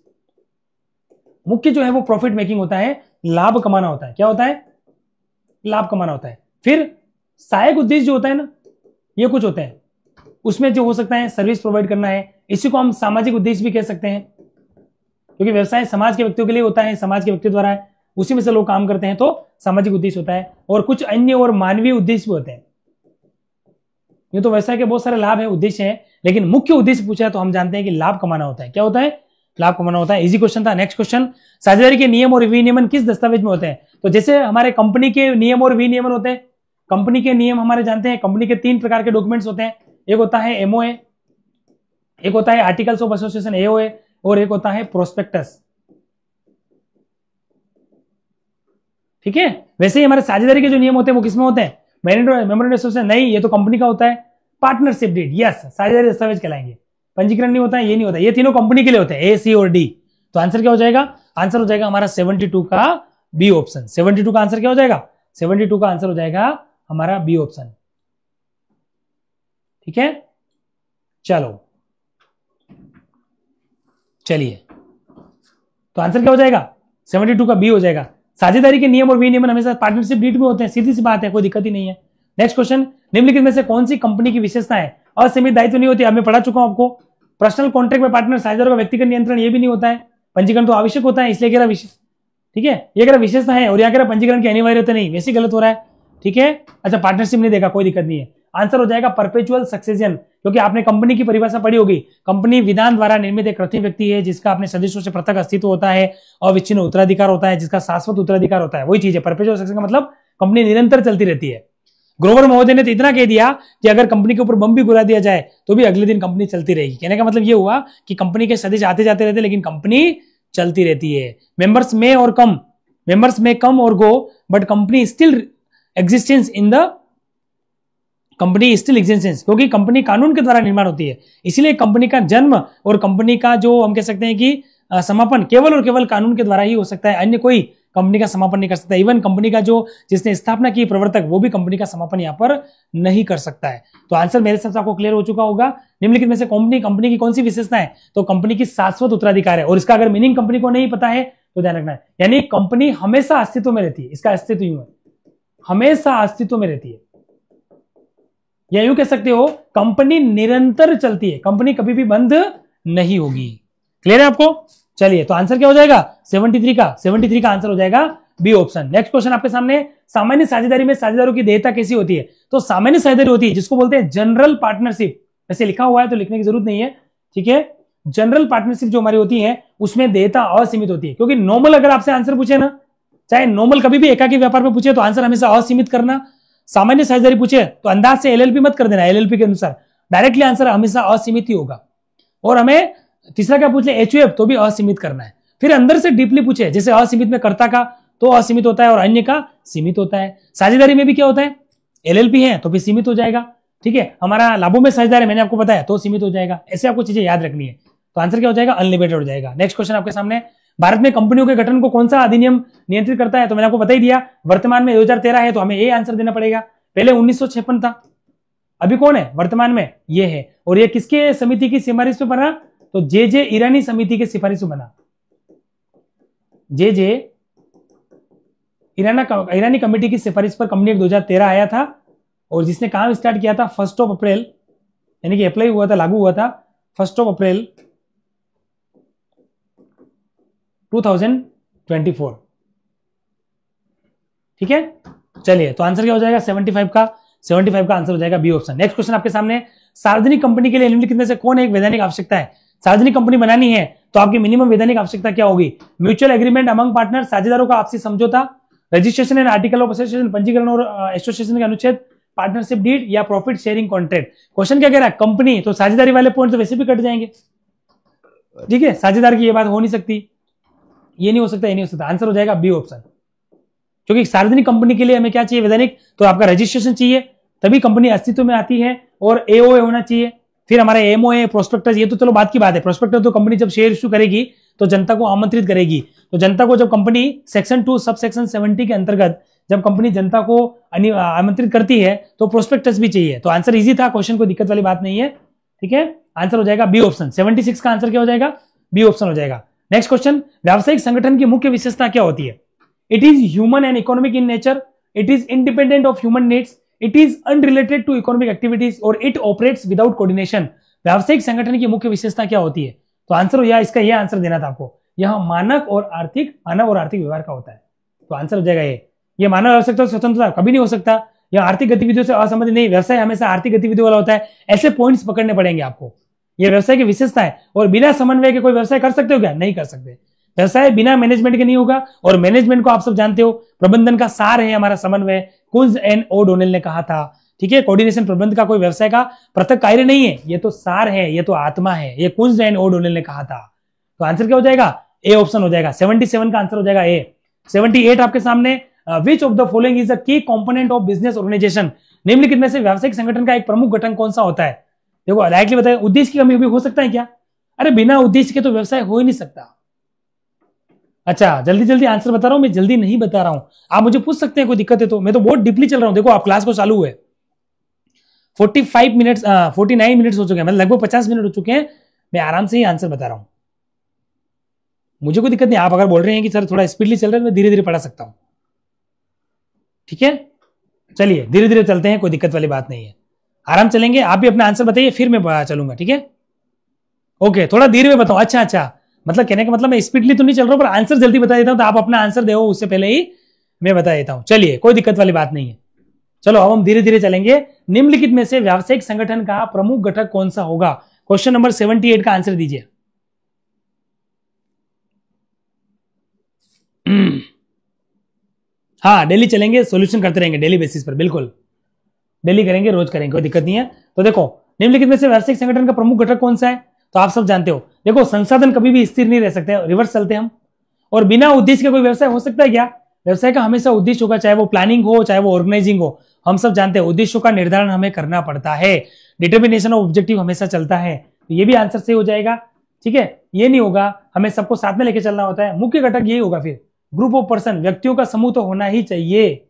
A: मुख्य जो है वो प्रॉफिट मेकिंग होता है, लाभ कमाना होता है, क्या होता है, लाभ कमाना होता है। फिर सहायक उद्देश्य जो होता है ना, ये कुछ होते हैं, उसमें जो हो सकता है सर्विस प्रोवाइड करना है, इसी को हम सामाजिक उद्देश्य भी कह सकते हैं, क्योंकि व्यवसाय समाज के व्यक्तियों के लिए होता है, समाज के व्यक्ति द्वारा है, उसी में से लोग काम करते हैं, तो सामाजिक उद्देश्य होता है। और कुछ अन्य और मानवीय उद्देश्य भी होते हैं। ये तो व्यवसाय के बहुत सारे लाभ है, उद्देश्य है, लेकिन मुख्य उद्देश्य पूछा तो हम जानते हैं कि लाभ कमाना होता है। क्या होता है, लाभ कमाना होता है। इजी क्वेश्चन था। नेक्स्ट क्वेश्चन, साझेदारी के नियम और विनियमन किस दस्तावेज में होते हैं? तो जैसे हमारे कंपनी के नियम और विनियमन होते हैं, कंपनी के नियम हमारे जानते हैं, कंपनी के 3 प्रकार के डॉक्यूमेंट्स होते हैं, एक होता है एमओए, एक होता है आर्टिकल्स ऑफ एसोसिएशन एओए, और एक होता है प्रोस्पेक्टस, ठीक है। वैसे ही हमारे साझेदारी के जो नियम होते हैं वो किसमें होते हैं, मेमोरेंडम एसोसिएशन नहीं, ये तो कंपनी का होता है। पार्टनरशिप डीड, यस, साझेदारी दस्तावेज कहलाएंगे। पंजीकरण नहीं होता है, ये नहीं होता, ये तीनों कंपनी के लिए होते हैं, ए, सी और डी। तो आंसर क्या हो जाएगा, आंसर हो जाएगा हमारा 72 का बी ऑप्शन। 72 का आंसर क्या हो जाएगा, 72 का आंसर हो जाएगा हमारा बी ऑप्शन, ठीक है। चलो चलिए, तो आंसर क्या हो जाएगा, 72 का बी हो जाएगा। साझेदारी के नियम और विनियमन हमेशा पार्टनरशिप डीड में होते हैं, सीधी सी बात है, कोई दिक्कत ही नहीं है। नेक्स्ट क्वेश्चन, निम्नलिखित में से कौन सी कंपनी की विशेषता है असीमित दायित्व नहीं होती? अब मैं पढ़ा चुका हूं आपको, पर्सनल कॉन्ट्रैक्ट में पार्टनर साझेदारों का व्यक्तिगत नियंत्रण ये भी नहीं होता है, पंजीकरण तो आवश्यक होता है, इसलिए कह रहा विशेष, ठीक है, ये कह रहा विशेषता है, और यहाँ कह रहा पंजीकरण की अनिवार्यता नहीं, वैसे गलत हो रहा है, ठीक है। अच्छा, पार्टनरशिप नहीं देखा, कोई दिक्कत नहीं है। आंसर हो जाएगा परपेचुअल सक्सेशन, क्योंकि आपने कंपनी की परिभाषा पढ़ी होगी, कंपनी विधान द्वारा निर्मित एक कृत्रिम व्यक्ति है जिसका अपने सदस्यों से पृथक अस्तित्व होता है, अविच्छिन्न उत्तराधिकार होता है, जिसका शाश्वत उत्तराधिकार होता है, वही चीज है परपेचुअल सक्सेशन का मतलब कंपनी निरंतर चलती रहती है। ग्रोवर महोदय ने तो इतना कह दिया कि अगर कंपनी के ऊपर बम भी गिरा दिया जाए तो भी अगले दिन कंपनी चलती रहेगी। कहने का मतलब ये हुआ कि कंपनी के सदस्य आते जाते रहते लेकिन कंपनी चलती रहती है। मेंबर्स में कम और go but company still existence in the company still existence, क्योंकि कंपनी कानून के द्वारा निर्माण होती है, इसीलिए कंपनी का जन्म और कंपनी का जो हम कह सकते हैं कि समापन केवल और केवल कानून के द्वारा ही हो सकता है, अन्य कोई कंपनी का समापन नहीं कर सकता। इवन कंपनी का जो जिसने स्थापना की प्रवर्तक वो भी कंपनी का समापन यहां पर नहीं कर सकता है। तो आंसर मेरे हिसाब से आपको क्लियर हो चुका होगा। निम्नलिखित में से कंपनी की कौन सी विशेषता है? तो कंपनी की शाश्वत उत्तराधिकार है, और इसका अगर मीनिंग कंपनी को नहीं पता है तो ध्यान रखना है, यानी कंपनी हमेशा अस्तित्व में रहती है। इसका अस्तित्व यूं है, हमेशा अस्तित्व में रहती है, या यूं कह सकते हो कंपनी निरंतर चलती है, कंपनी कभी भी बंद नहीं होगी। क्लियर है आपको? चलिए, तो आंसर क्या हो जाएगा 73 का आंसर हो जाएगा बी ऑप्शन। नेक्स्ट क्वेश्चन आपके सामने, सामान्य साझेदारी में साझेदारों की देयता कैसी होती है? तो सामान्य साझेदारी होती है जिसको बोलते हैं जनरल पार्टनरशिप। वैसे लिखा हुआ है तो लिखने की जरूरत नहीं है, ठीक है। जनरल पार्टनरशिप जो हमारी होती है उसमें देयता असीमित होती है, क्योंकि नॉर्मल अगर आपसे आंसर पूछे ना, चाहे नॉर्मल कभी भी एकाकी व्यापार में पूछे तो आंसर हमेशा असीमित करना। सामान्य साझेदारी पूछे तो अंदाज से एलएलपी मत कर देना, एलएलपी के अनुसार डायरेक्टली आंसर हमेशा असीमित ही होगा। और हमें तीसरा क्या पूछ ले एचयूएफ, तो भी असीमित करना है। फिर अंदर से डीपली पूछे, जैसे असीमित में कर्ता का तो असीमित होता है और अन्य का सीमित होता है। साझेदारी में भी क्या होता है, एलएलपी है तो भी सीमित हो जाएगा, ठीक है। हमारा लाभों में साझेदारी है, मैंने आपको बताया, तो सीमित हो जाएगा। ऐसे आपको चीजें याद रखनी है। तो आंसर क्या हो जाएगा, अनलिमिटेड हो जाएगा। नेक्स्ट क्वेश्चन आपके सामने, भारत में कंपनियों के गठन को कौन सा अधिनियम नियंत्रित करता है? तो मैंने आपको बता ही दिया, वर्तमान में 2013 है तो हमें ये आंसर देना पड़ेगा। पहले 1956 था, अभी कौन है वर्तमान में, ये है। और ये किसके समिति की सिफारिश पे बना? तो जे ईरानी समिति के सिफारिश पे बना। जे ईरानी कमेटी की सिफारिश पर कंपनी 2013 आया था, और जिसने काम स्टार्ट किया था 1 अप्रैल, यानी कि अप्लाई हुआ था, लागू हुआ था 1 अप्रैल 2024, ठीक है। चलिए, तो आंसर क्या हो जाएगा 75 का आंसर हो जाएगा बी ऑप्शन। नेक्स्ट क्वेश्चन आपके सामने, सार्वजनिक कंपनी के लिए निम्नलिखित में से कौन एक वैधानिक आवश्यकता है? सार्वजनिक कंपनी बनानी है तो आपकी मिनिमम वैधानिक आवश्यकता क्या होगी? म्यूचुअल एग्रीमेंट अमंग पार्टनर, साझेदारों का आपसी समझौता, registration and article of association, पंजीकरण और एसोसिएशन का अनुच्छेद, पार्टनरशिप डीड, या प्रॉफिट शेयरिंग कॉन्ट्रैक्ट। क्वेश्चन क्या कह रहा है, कंपनी, तो साझेदारी वाले पॉइंट तो वैसे भी कट जाएंगे, ठीक है। साझेदार की ये बात हो नहीं सकती, ये नहीं हो सकता, ये नहीं हो सकता। आंसर हो जाएगा बी ऑप्शन, क्योंकि सार्वजनिक कंपनी के लिए हमें क्या चाहिए वैधानिक? तो आपका रजिस्ट्रेशन चाहिए, तभी कंपनी अस्तित्व में आती है, और एओए होना चाहिए, फिर हमारा एमओए, प्रोस्पेक्टस, ये तो चलो बात की बात है। प्रोस्पेक्टस तो कंपनी जब शेयर इश्यू करेगी तो जनता को आमंत्रित करेगी, तो जनता को जब कंपनी सेक्शन 2 सब सेक्शन 70 के अंतर्गत जब कंपनी जनता को आमंत्रित करती है तो प्रोस्पेक्टस भी चाहिए। तो आंसर इजी था, क्वेश्चन को दिक्कत वाली बात नहीं है, ठीक है। आंसर हो जाएगा बी ऑप्शन। 76 का आंसर क्या हो जाएगा, बी ऑप्शन हो जाएगा। नेक्स्ट क्वेश्चन, व्यावसायिक संगठन की मुख्य विशेषता क्या होती है? It is human and economic in nature, it is independent of human needs, it is unrelated to economic activities, और इट ऑपरेट्स विदाउट कोऑर्डिनेशन। व्यावसायिक संगठन की मुख्य विशेषता क्या होती है? तो आंसर हो या इसका यह आंसर देना था आपको, यह मानव और आर्थिक व्यवहार का होता है। तो आंसर हो जाएगा ये मानव आवश्यकता स्वतंत्रता कभी नहीं हो सकता, यह आर्थिक गतिविधियों से असंबंधित नहीं, व्यवसाय हमेशा आर्थिक गतिविधियों वाला होता है। ऐसे पॉइंट्स पकड़ने पड़ेंगे आपको, यह व्यवसाय की विशेषता है। और बिना समन्वय के कोई व्यवसाय कर सकते हो क्या? नहीं कर सकते। व्यवसाय बिना मैनेजमेंट के नहीं होगा, और मैनेजमेंट को आप सब जानते हो, प्रबंधन का सार है हमारा समन्वय, कुंज एंड ओ डोनेल ने कहा था, ठीक है। कोऑर्डिनेशन प्रबंध का कोई व्यवसाय का पृथक कार्य नहीं है, ये तो सार है, ये तो आत्मा है, ये कुंज एंड ओ डोनेल ने कहा था। तो आंसर क्या हो जाएगा, ए ऑप्शन हो जाएगा। 77 का आंसर हो जाएगा ए। 78 आपके सामने, which of the following is the key component of business organisation? निम्नलिखित में से व्यावसायिक संगठन का एक प्रमुख गठन कौन सा होता है? देखो डायरेक्टली बताए, उद्देश्य की कमी भी हो सकता है क्या? अरे बिना उद्देश्य के तो व्यवसाय हो ही नहीं सकता। अच्छा, जल्दी जल्दी आंसर बता रहा हूं, मैं जल्दी नहीं बता रहा हूं, आप मुझे पूछ सकते हैं कोई दिक्कत है तो, मैं तो बहुत डीपली चल रहा हूं। देखो आप क्लास को चालू है 49 मिनट्स हो चुके हैं, मतलब लगभग 50 मिनट हो चुके हैं, मैं आराम से ही आंसर बता रहा हूं, मुझे कोई दिक्कत नहीं। आप अगर बोल रहे हैं कि सर थोड़ा स्पीडली चल रहा है, मैं धीरे धीरे पढ़ा सकता हूं, ठीक है। चलिए धीरे धीरे चलते हैं, कोई दिक्कत वाली बात नहीं है, आराम चलेंगे। आप भी अपना आंसर बताइए, फिर मैं चलूंगा, ठीक है। ओके, थोड़ा धीरे में बताओ। अच्छा, मतलब कहने का मतलब मैं स्पीडली तो नहीं चल रहा हूं, पर आंसर जल्दी बता देता हूं, तो आप अपना आंसर दो उससे पहले ही मैं बता देता हूं। चलिए, कोई दिक्कत वाली बात नहीं है। चलो अब हम धीरे धीरे चलेंगे। निम्नलिखित में से व्यावसायिक संगठन का प्रमुख घटक कौन सा होगा? क्वेश्चन नंबर 78 का आंसर दीजिए। हाँ डेली चलेंगे, सोल्यूशन करते रहेंगे डेली बेसिस पर, बिल्कुल डेली करेंगे, रोज करेंगे, कोई दिक्कत नहीं है। तो देखो निम्नलिखित में से व्यावसायिक संगठन का प्रमुख घटक कौन सा है, तो आप सब जानते हो। देखो संसाधन कभी भी स्थिर नहीं रह सकते, रिवर्स चलते हम। और बिना उद्देश्य का कोई व्यवसाय हो सकता है क्या? व्यवसाय का हमेशा उद्देश्य होगा, चाहे वो प्लानिंग हो चाहे वो ऑर्गेनाइजिंग हो। हम सब जानते हैं उद्देश्यों का निर्धारण हमें करना पड़ता है, डिटर्मिनेशन ऑफ ऑब्जेक्टिव हमेशा चलता है। तो ये भी आंसर सही हो जाएगा, ठीक है। ये नहीं होगा, हमें सबको साथ में लेके चलना होता है। मुख्य घटक यही होगा फिर, ग्रुप ऑफ पर्सन, व्यक्तियों का समूह तो होना ही चाहिए।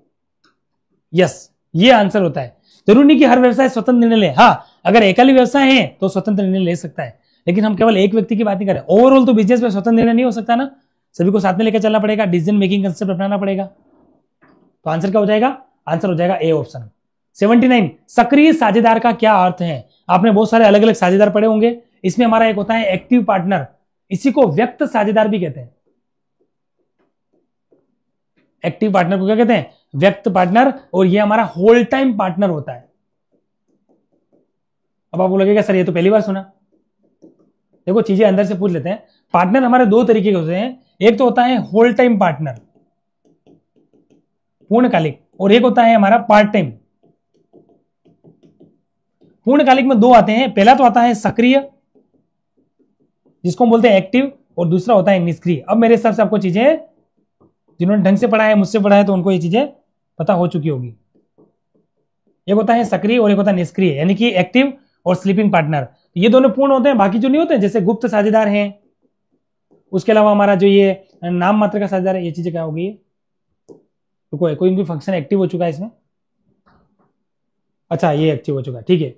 A: यस, ये आंसर होता है। जरूरी नहीं कि हर व्यवसाय स्वतंत्र निर्णय ले। हाँ, अगर अकेले व्यवसाय है तो स्वतंत्र निर्णय ले सकता है, लेकिन हम केवल एक व्यक्ति की बात नहीं कर रहे। ओवरऑल तो बिजनेस में स्वतंत्र निर्णय नहीं हो सकता ना, सभी को साथ में लेकर चलना पड़ेगा, डिसीजन मेकिंग कंसेप्ट अपनाना पड़ेगा। तो आंसर क्या हो जाएगा? आंसर हो जाएगा ए ऑप्शन। 79, सक्रिय साझेदार का क्या अर्थ है? आपने बहुत सारे अलग अलग साझेदार पढ़े होंगे। इसमें हमारा एक होता है एक्टिव पार्टनर, इसी को व्यक्त साझेदार भी कहते हैं। एक्टिव पार्टनर को क्या कहते हैं? व्यक्त पार्टनर। और ये हमारा होल टाइम पार्टनर होता है। अब आपको लगेगा सर ये तो पहली बार सुना। देखो चीजें अंदर से पूछ लेते हैं। पार्टनर हमारे दो तरीके के होते हैं, एक तो होता है होल टाइम पार्टनर, पूर्णकालिक, और एक होता है हमारा पार्ट टाइम। पूर्णकालिक में दो आते हैं, पहला तो आता है सक्रिय जिसको हम बोलते हैं एक्टिव, और दूसरा होता है निष्क्रिय। अब मेरे हिसाब से आपको चीजें, जिन्होंने ढंग से पढ़ा है, मुझसे पढ़ा है, तो उनको ये चीजें पता हो चुकी होगी। एक होता है सक्रिय और एक होता है निष्क्रिय, यानी कि एक्टिव और स्लीपिंग पार्टनर। ये दोनों पूर्ण होते हैं, बाकी जो नहीं होते, जैसे गुप्त साझेदार हैं। उसके अलावा हमारा जो ये नाम मात्र का साझेदार है, ये चीजें क्या होगी? तो कोई फंक्शन एक्टिव हो चुका है इसमें। अच्छा, ये एक्टिव हो चुका है, ठीक है।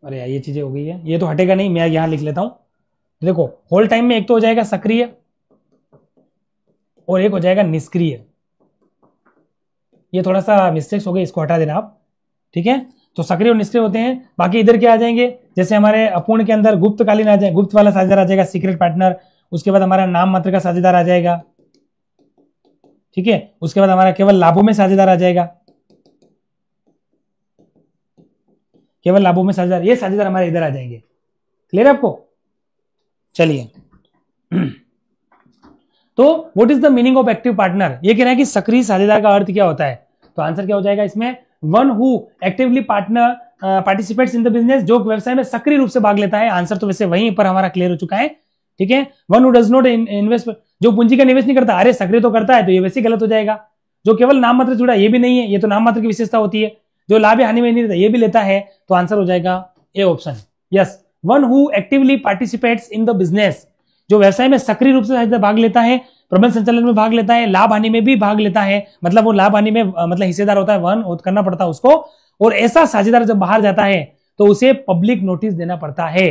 A: अरे यार ये चीजें हो गई है, ये तो हटेगा नहीं, मैं यहां लिख लेता हूं। देखो होल टाइम में एक तो हो जाएगा सक्रिय और एक हो जाएगा निष्क्रिय। ये थोड़ा सा मिस्टेक्स हो गए, इसको हटा देना आप, ठीक है। तो सक्रिय और निष्क्रिय होते हैं। बाकी इधर क्या आ जाएंगे, जैसे हमारे अपूर्ण के अंदर गुप्तकालीन आ जाए, गुप्त वाला साझेदार आ जाएगा, सीक्रेट पार्टनर। उसके बाद हमारा नाम मात्र का साझेदार आ जाएगा, ठीक है। उसके बाद हमारा केवल लाभों में साझेदार आ जाएगा, केवल लाभों में साझेदार। ये साझेदार हमारे इधर आ जाएंगे। क्लियर है आपको? चलिए तो what is the meaning of active partner? ये कह रहा है कि सक्रिय साझेदार का अर्थ क्या होता है। तो आंसर क्या हो जाएगा इसमें? One who actively participates in the business, जो व्यवसाय में सक्रिय रूप से भाग लेता है। आंसर तो वैसे वहीं पर हमारा क्लियर हो चुका है, ठीक है। One who does not invest, जो पूंजी का निवेश नहीं करता। अरे सक्रिय तो करता है, तो ये वैसे गलत हो जाएगा। जो केवल नाम मात्र जुड़ा, ये भी नहीं है, ये तो नाम मात्र की विशेषता होती है। जो लाभ या हानि में नहीं रहता, ये भी लेता है। तो आंसर हो जाएगा A option. Yes, one who actively participates in the business, जो व्यवसाय में सक्रिय रूप से भाग लेता है, प्रबंध संचालन में भाग लेता है, लाभ हानि में भी भाग लेता है। मतलब वो लाभ हानि में मतलब हिस्सेदार होता है, वहन करना पड़ता है उसको। और ऐसा साझेदार जब बाहर जाता है तो उसे पब्लिक नोटिस देना पड़ता है।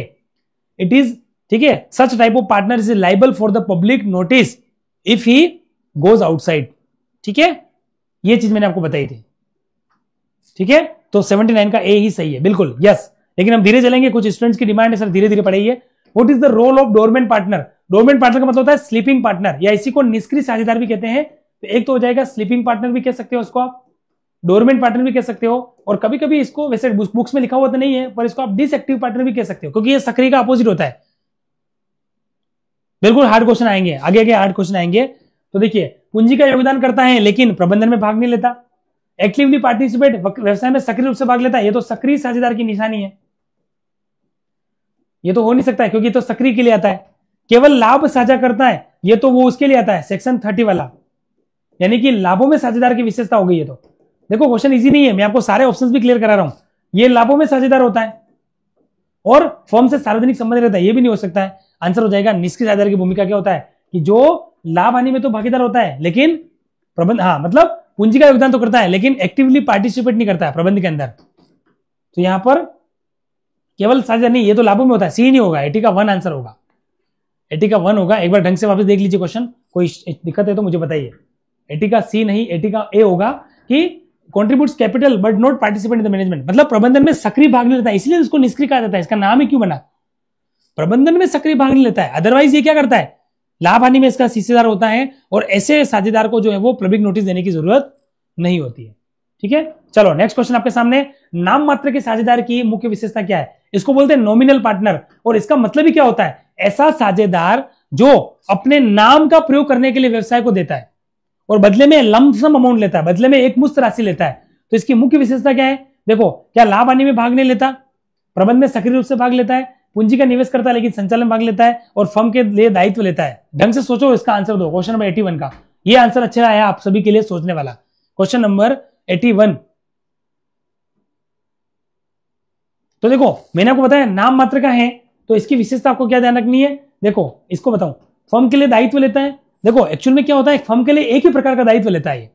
A: इट इज, ठीक है, such type of partner is liable for the public notice if he goes outside, ठीक है। ये चीज मैंने आपको बताई थी, ठीक है। तो 79 का ए ही सही है, बिल्कुल यस। लेकिन हम धीरे चलेंगे, कुछ स्टूडेंट्स की डिमांड है सर धीरे धीरे पढ़ाइए। What is the role of dormant partner? Dormant partner का मतलब होता है स्लीपिंग पार्टनर, या इसी को निष्क्रिय साझेदार भी कहते हैं। तो एक तो हो जाएगा स्लीपिंग पार्टनर भी कह सकते हो उसको आप, डोरमेंट पार्टनर भी कह सकते हो। और कभी कभी इसको, वैसे बुक्स में लिखा हुआ तो नहीं है, पर इसको आप डिसएक्टिव पार्टनर भी कह सकते हो, क्योंकि ये सक्रिय का अपोजिट होता है। बिल्कुल हार्ड क्वेश्चन आएंगे, आगे आगे हार्ड क्वेश्चन आएंगे। तो देखिए, पूंजी का योगदान करता है लेकिन प्रबंधन में भाग नहीं लेता। एक्टिवली पार्टिसिपेट, व्यवसाय में सक्रिय रूप से भाग लेता है, ये तो सक्रिय साझेदार की निशानी है। ये तो हो नहीं सकता है, क्योंकि ये तो सक्रिय के लिए आता है। केवल लाभ साझा करता है, ये तो वो उसके लिए आता है, सेक्शन 30 वाला, यानी कि लाभों में साझेदार की विशेषता हो गई है। तो देखो क्वेश्चन इजी नहीं है, मैं आपको सारे ऑप्शंस भी क्लियर करा रहा हूं। ये लाभों में साझेदार होता है और फर्म से सार्वजनिक संबंध रहता है, ये भी नहीं हो सकता है। आंसर हो जाएगा निष्क्रिय साझेदार की भूमिका क्या होता है कि जो लाभ हानि में तो भागीदार होता है, लेकिन प्रबंध, हाँ मतलब पूंजी का योगदान तो करता है, लेकिन एक्टिवली पार्टिसिपेट नहीं करता है प्रबंध के अंदर। तो यहां पर केवल साझेदार नहीं, ये तो लाभों में होता है। सी नहीं होगा, 80 का 1 आंसर होगा, 80 का 1 होगा। एक बार ढंग से वापस देख लीजिए क्वेश्चन, कोई दिक्कत है तो मुझे बताइए। 80 का सी नहीं, 80 का ए होगा कि contributes capital but not participate in the management, मतलब प्रबंधन में सक्रिय भाग नहीं लेता है, इसलिए इसको निष्क्रिय कहा जाता है। इसका नाम ही क्यों बना, प्रबंधन में सक्रिय भाग नहीं लेता है। अदरवाइज ये क्या करता है, लाभ हानि में इसका हिस्सेदार होता है, और ऐसे साझेदार को जो है वो पब्लिक नोटिस देने की जरूरत नहीं होती है, ठीक है। चलो नेक्स्ट क्वेश्चन आपके सामने, नाम मात्र के साझेदार की मुख्य विशेषता क्या है? इसको बोलते हैं नॉमिनल पार्टनर। और इसका मतलब ही क्या होता है, ऐसा साझेदार जो अपने नाम का प्रयोग करने के लिए व्यवसाय को देता है और बदले में लमसम अमाउंट लेता है, बदले में एक मुश्त राशि लेता है। तो इसकी मुख्य विशेषता क्या है, देखो, क्या लाभ आने में भाग नहीं लेता, प्रबंध में सक्रिय रूप से भाग लेता है, पूंजी का निवेश करता है लेकिन संचालन में भाग लेता है, और फर्म के लिए दायित्व लेता है। ढंग से सोचो, इसका आंसर दो। क्वेश्चन नंबर 81 का ये आंसर अच्छा आया आप सभी के लिए सोचने वाला। Question number 81। तो देखो, मैंने आपको बताया नाम मात्र का है, तो इसकी विशेषता आपको क्या ध्यान रखनी है। देखो, इसको बताऊं, फर्म के लिए दायित्व लेता है। देखो, एक्चुअल में क्या होता है, फर्म के लिए एक ही प्रकार का दायित्व लेता है,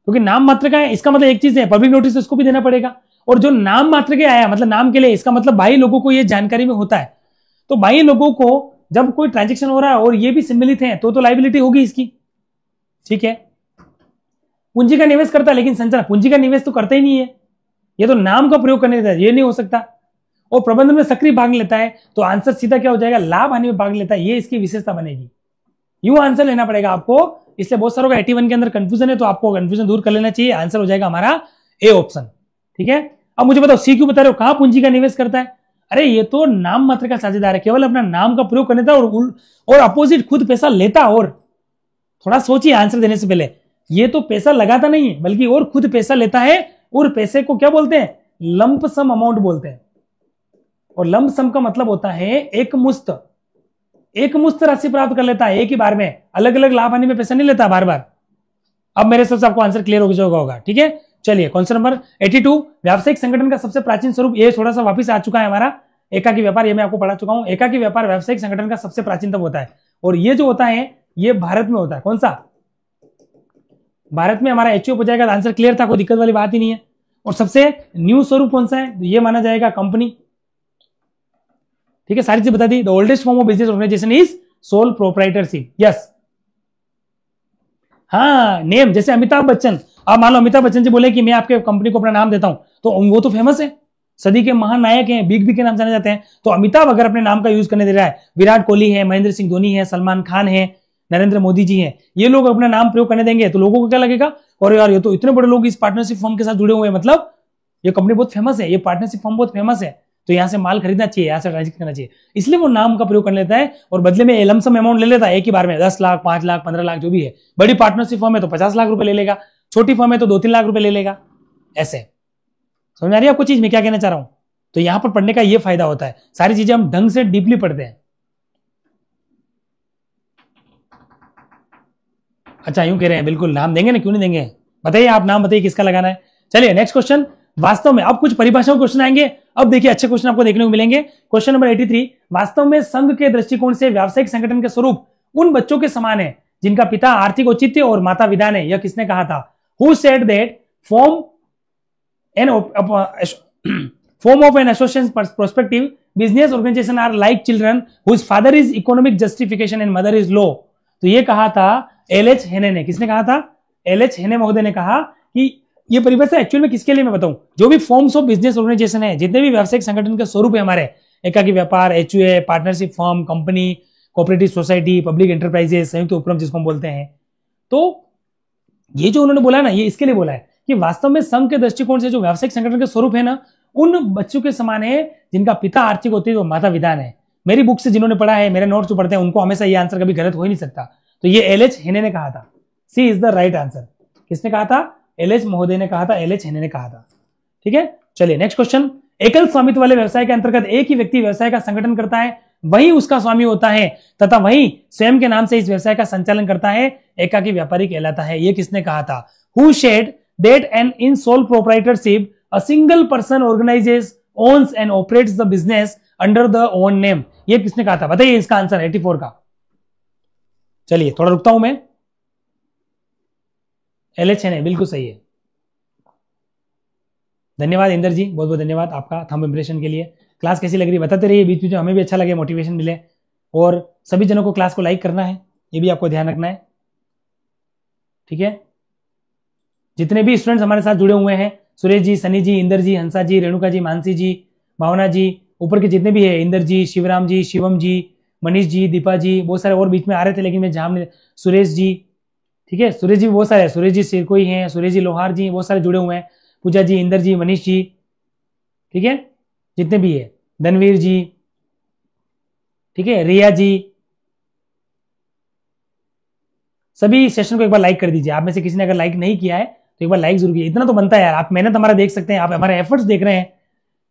A: क्योंकि नाम मात्र का है। इसका मतलब एक चीज है, पब्लिक नोटिस इसको भी देना पड़ेगा। और जो नाम मात्र के आया, मतलब नाम के लिए, इसका मतलब बाह्य लोगों को ये जानकारी में होता है। तो बाह्य लोगों को जब कोई ट्रांजेक्शन हो रहा है और ये भी सम्मिलित है, तो लायबिलिटी होगी इसकी। ठीक है, पूंजी का निवेश करता है लेकिन संचालन, पूंजी का निवेश तो करता ही नहीं है, ये तो नाम का प्रयोग करने देता है, ये नहीं हो सकता। और प्रबंधन में सक्रिय भाग लेता है, तो आंसर सीधा क्या हो जाएगा, लाभ हानि में भाग लेता है, ये इसकी विशेषता बनेगी। यू आंसर लेना पड़ेगा आपको। इसलिए बहुत सारों का 81 के अंदर कंफ्यूजन है, तो आपको कंफ्यूजन दूर कर लेना चाहिए। आंसर हो जाएगा हमारा ए ऑप्शन। ठीक है, अब मुझे बताओ, सी क्यों बता रहे हो, कहां पूंजी का निवेश करता है। अरे ये तो नाम मात्र का साझेदार है, केवल अपना नाम का प्रयोग करने था, और अपोजिट खुद पैसा लेता। और थोड़ा सोचिए आंसर देने से पहले, ये तो पैसा लगाता नहीं है, बल्कि और खुद पैसा लेता है, और पैसे को क्या बोलते हैं, लंप सम अमाउंट बोलते हैं। और लंप सम का मतलब होता है एक मुश्त राशि प्राप्त कर लेता है एक ही बार में, अलग अलग लाभ हानि में पैसा नहीं लेता बार बार। अब मेरे सबसे आपको आंसर क्लियर हो जाएगा होगा। ठीक है, चलिए क्वेश्चन नंबर 82। व्यावसायिक संगठन का सबसे प्राचीन स्वरूप, ये थोड़ा सा वापिस आ चुका है हमारा, एकाकी व्यापार, ये मैं आपको पढ़ा चुका हूं। एकाकी व्यापार व्यावसायिक संगठन का सबसे प्राचीनतम होता है, और ये जो होता है ये भारत में होता है। कौन सा, भारत में। हमारा एचओ हो जाएगा, आंसर क्लियर था, कोई दिक्कत वाली बात ही नहीं है। और सबसे न्यू स्वरूप कौन सा है, ये माना जाएगा कंपनी। ठीक है, सारी चीज बता दी। The oldest form of business organisation is sole proprietorship. Yes, हाँ, नेम, जैसे अमिताभ बच्चन। अब मान लो अमिताभ बच्चन जी बोले कि मैं आपके कंपनी को अपना नाम देता हूं, तो वो तो फेमस है, सदी के महान नायक हैं, बिग बी के नाम जाने जाते हैं। तो अमिताभ अगर अपने नाम का यूज करने दे रहा है, विराट कोहली है, महेंद्र सिंह धोनी है, सलमान खान है, नरेंद्र मोदी जी हैं, ये लोग अपना नाम प्रयोग करने देंगे, तो लोगों को क्या लगेगा, और यार ये तो इतने बड़े लोग इस पार्टनरशिप फर्म के साथ जुड़े हुए हैं, मतलब ये कंपनी बहुत फेमस है, ये पार्टनरशिप फर्म बहुत फेमस है, तो यहां से माल खरीदना चाहिए, यहां से ट्रांजेक्शन करना चाहिए। इसलिए वो नाम का प्रयोग कर लेता है, और बदले में लमसम अमाउंट ले लेता है एक ही बार में, 10 लाख, 5 लाख, 15 लाख, जो भी है। बड़ी पार्टनरशिप फर्म है तो 50 लाख रुपए ले लेगा, छोटी फर्म है तो 2-3 लाख रुपए ले लेगा। ऐसे समझ आ रही है आपको चीज, मैं क्या कहना चाह रहा हूं। तो यहां पर पढ़ने का ये फायदा होता है, सारी चीजें हम ढंग से डीपली पढ़ते हैं। अच्छा, यूं कह रहे हैं, बिल्कुल नाम देंगे ना, क्यों नहीं देंगे, बताइए आप, नाम बताइए किसका लगाना है। चलिए नेक्स्ट क्वेश्चन। वास्तव में अब कुछ परिभाषाओं क्वेश्चन आएंगे, अब देखिए अच्छे क्वेश्चन आपको देखने को मिलेंगे। Question number 83। वास्तव में संघ के दृष्टिकोण से व्यावसायिक संगठन के स्वरूप उन बच्चों के समान है जिनका पिता आर्थिक औचित्य और माता विधान है। यह किसने कहा था, who said that form of an association prospective business organisation are like children whose father is economic justification and mother is law. तो ये कहा था एल.एच. हेने ने। किसने कहा था, एल.एच. हेने महोदय ने कहा कि ये परिभाषा एक्चुअल में किसके लिए मैं बताऊं, जो भी फॉर्म्स ऑफ बिजनेस ऑर्गेनाइजेशन है, जितने भी व्यावसायिक संगठन के स्वरूप है हमारे, एकाकी व्यापार, HUA, partnership firm, company, cooperative society, public enterprises, संयुक्त उपक्रम जिसको हम बोलते हैं, तो ये जो उन्होंने बोला ना, ये इसके लिए बोला है कि वास्तव में संघ के दृष्टिकोण से जो व्यावसायिक संगठन के स्वरूप है ना, उन बच्चों के समान है जिनका पिता आर्थिक होती है और माता विधान है। मेरी बुक से जिन्होंने पढ़ा है, मेरे नोट्स जो पढ़ते हैं, उनको हमेशा ये आंसर कभी गलत हो ही नहीं सकता। तो ये एल.एच. हेने ने कहा था, सी इज द राइट आंसर। किसने कहा था, एल.एच. महोदय ने कहा था, एल.एच. हेने ने कहा था। ठीक है, चलिए नेक्स्ट क्वेश्चन। एकल स्वामित्व वाले व्यवसाय के अंतर्गत एक ही व्यक्ति व्यवसाय का संगठन करता है, वही उसका स्वामी होता है तथा वही स्वयं के नाम से इस व्यवसाय का संचालन करता है, एकाकी व्यापारी कहलाता है। ये किसने कहा था, who said that an in sole proprietorship a single person organises owns and operates the business under the own name. ये किसने कहा था, बताइए इसका आंसर 84 का। चलिए थोड़ा रुकता हूं मैं, एल.एच. हेने बिल्कुल सही है। धन्यवाद इंदर जी, बहुत बहुत धन्यवाद आपका थंब इंप्रेशन के लिए। क्लास कैसी लग रही है बताते रहिए, बीच बीच में हमें भी अच्छा लगे, मोटिवेशन मिले। और सभी जनों को क्लास को लाइक करना है, ये भी आपको ध्यान रखना है। ठीक है, जितने भी स्टूडेंट्स हमारे साथ जुड़े हुए हैं, सुरेश जी, सनी जी, इंदर जी, हंसा जी, रेणुका जी, मानसी जी, भावना जी, ऊपर के जितने भी है, इंदर जी, शिवराम जी, शिवम जी, मनीष जी, दीपा जी, बहुत सारे और बीच में आ रहे थे लेकिन मैं जाम, सुरेश जी, ठीक है, सुरेश जी बहुत सारे, सुरेश जी सिरकोई हैं, सुरेश जी लोहार जी बहुत सारे जुड़े हुए हैं, पूजा जी, इंदर जी, मनीष जी। ठीक है, जितने भी है, धनवीर जी, ठीक है, रिया जी, सभी सेशन को एक बार लाइक कर दीजिए। आप में से किसी ने अगर लाइक नहीं किया है तो एक बार लाइक जरूर कीजिए। इतना तो बनता है यार, आप मेहनत हमारा देख सकते हैं, आप हमारे एफर्ट्स देख रहे हैं,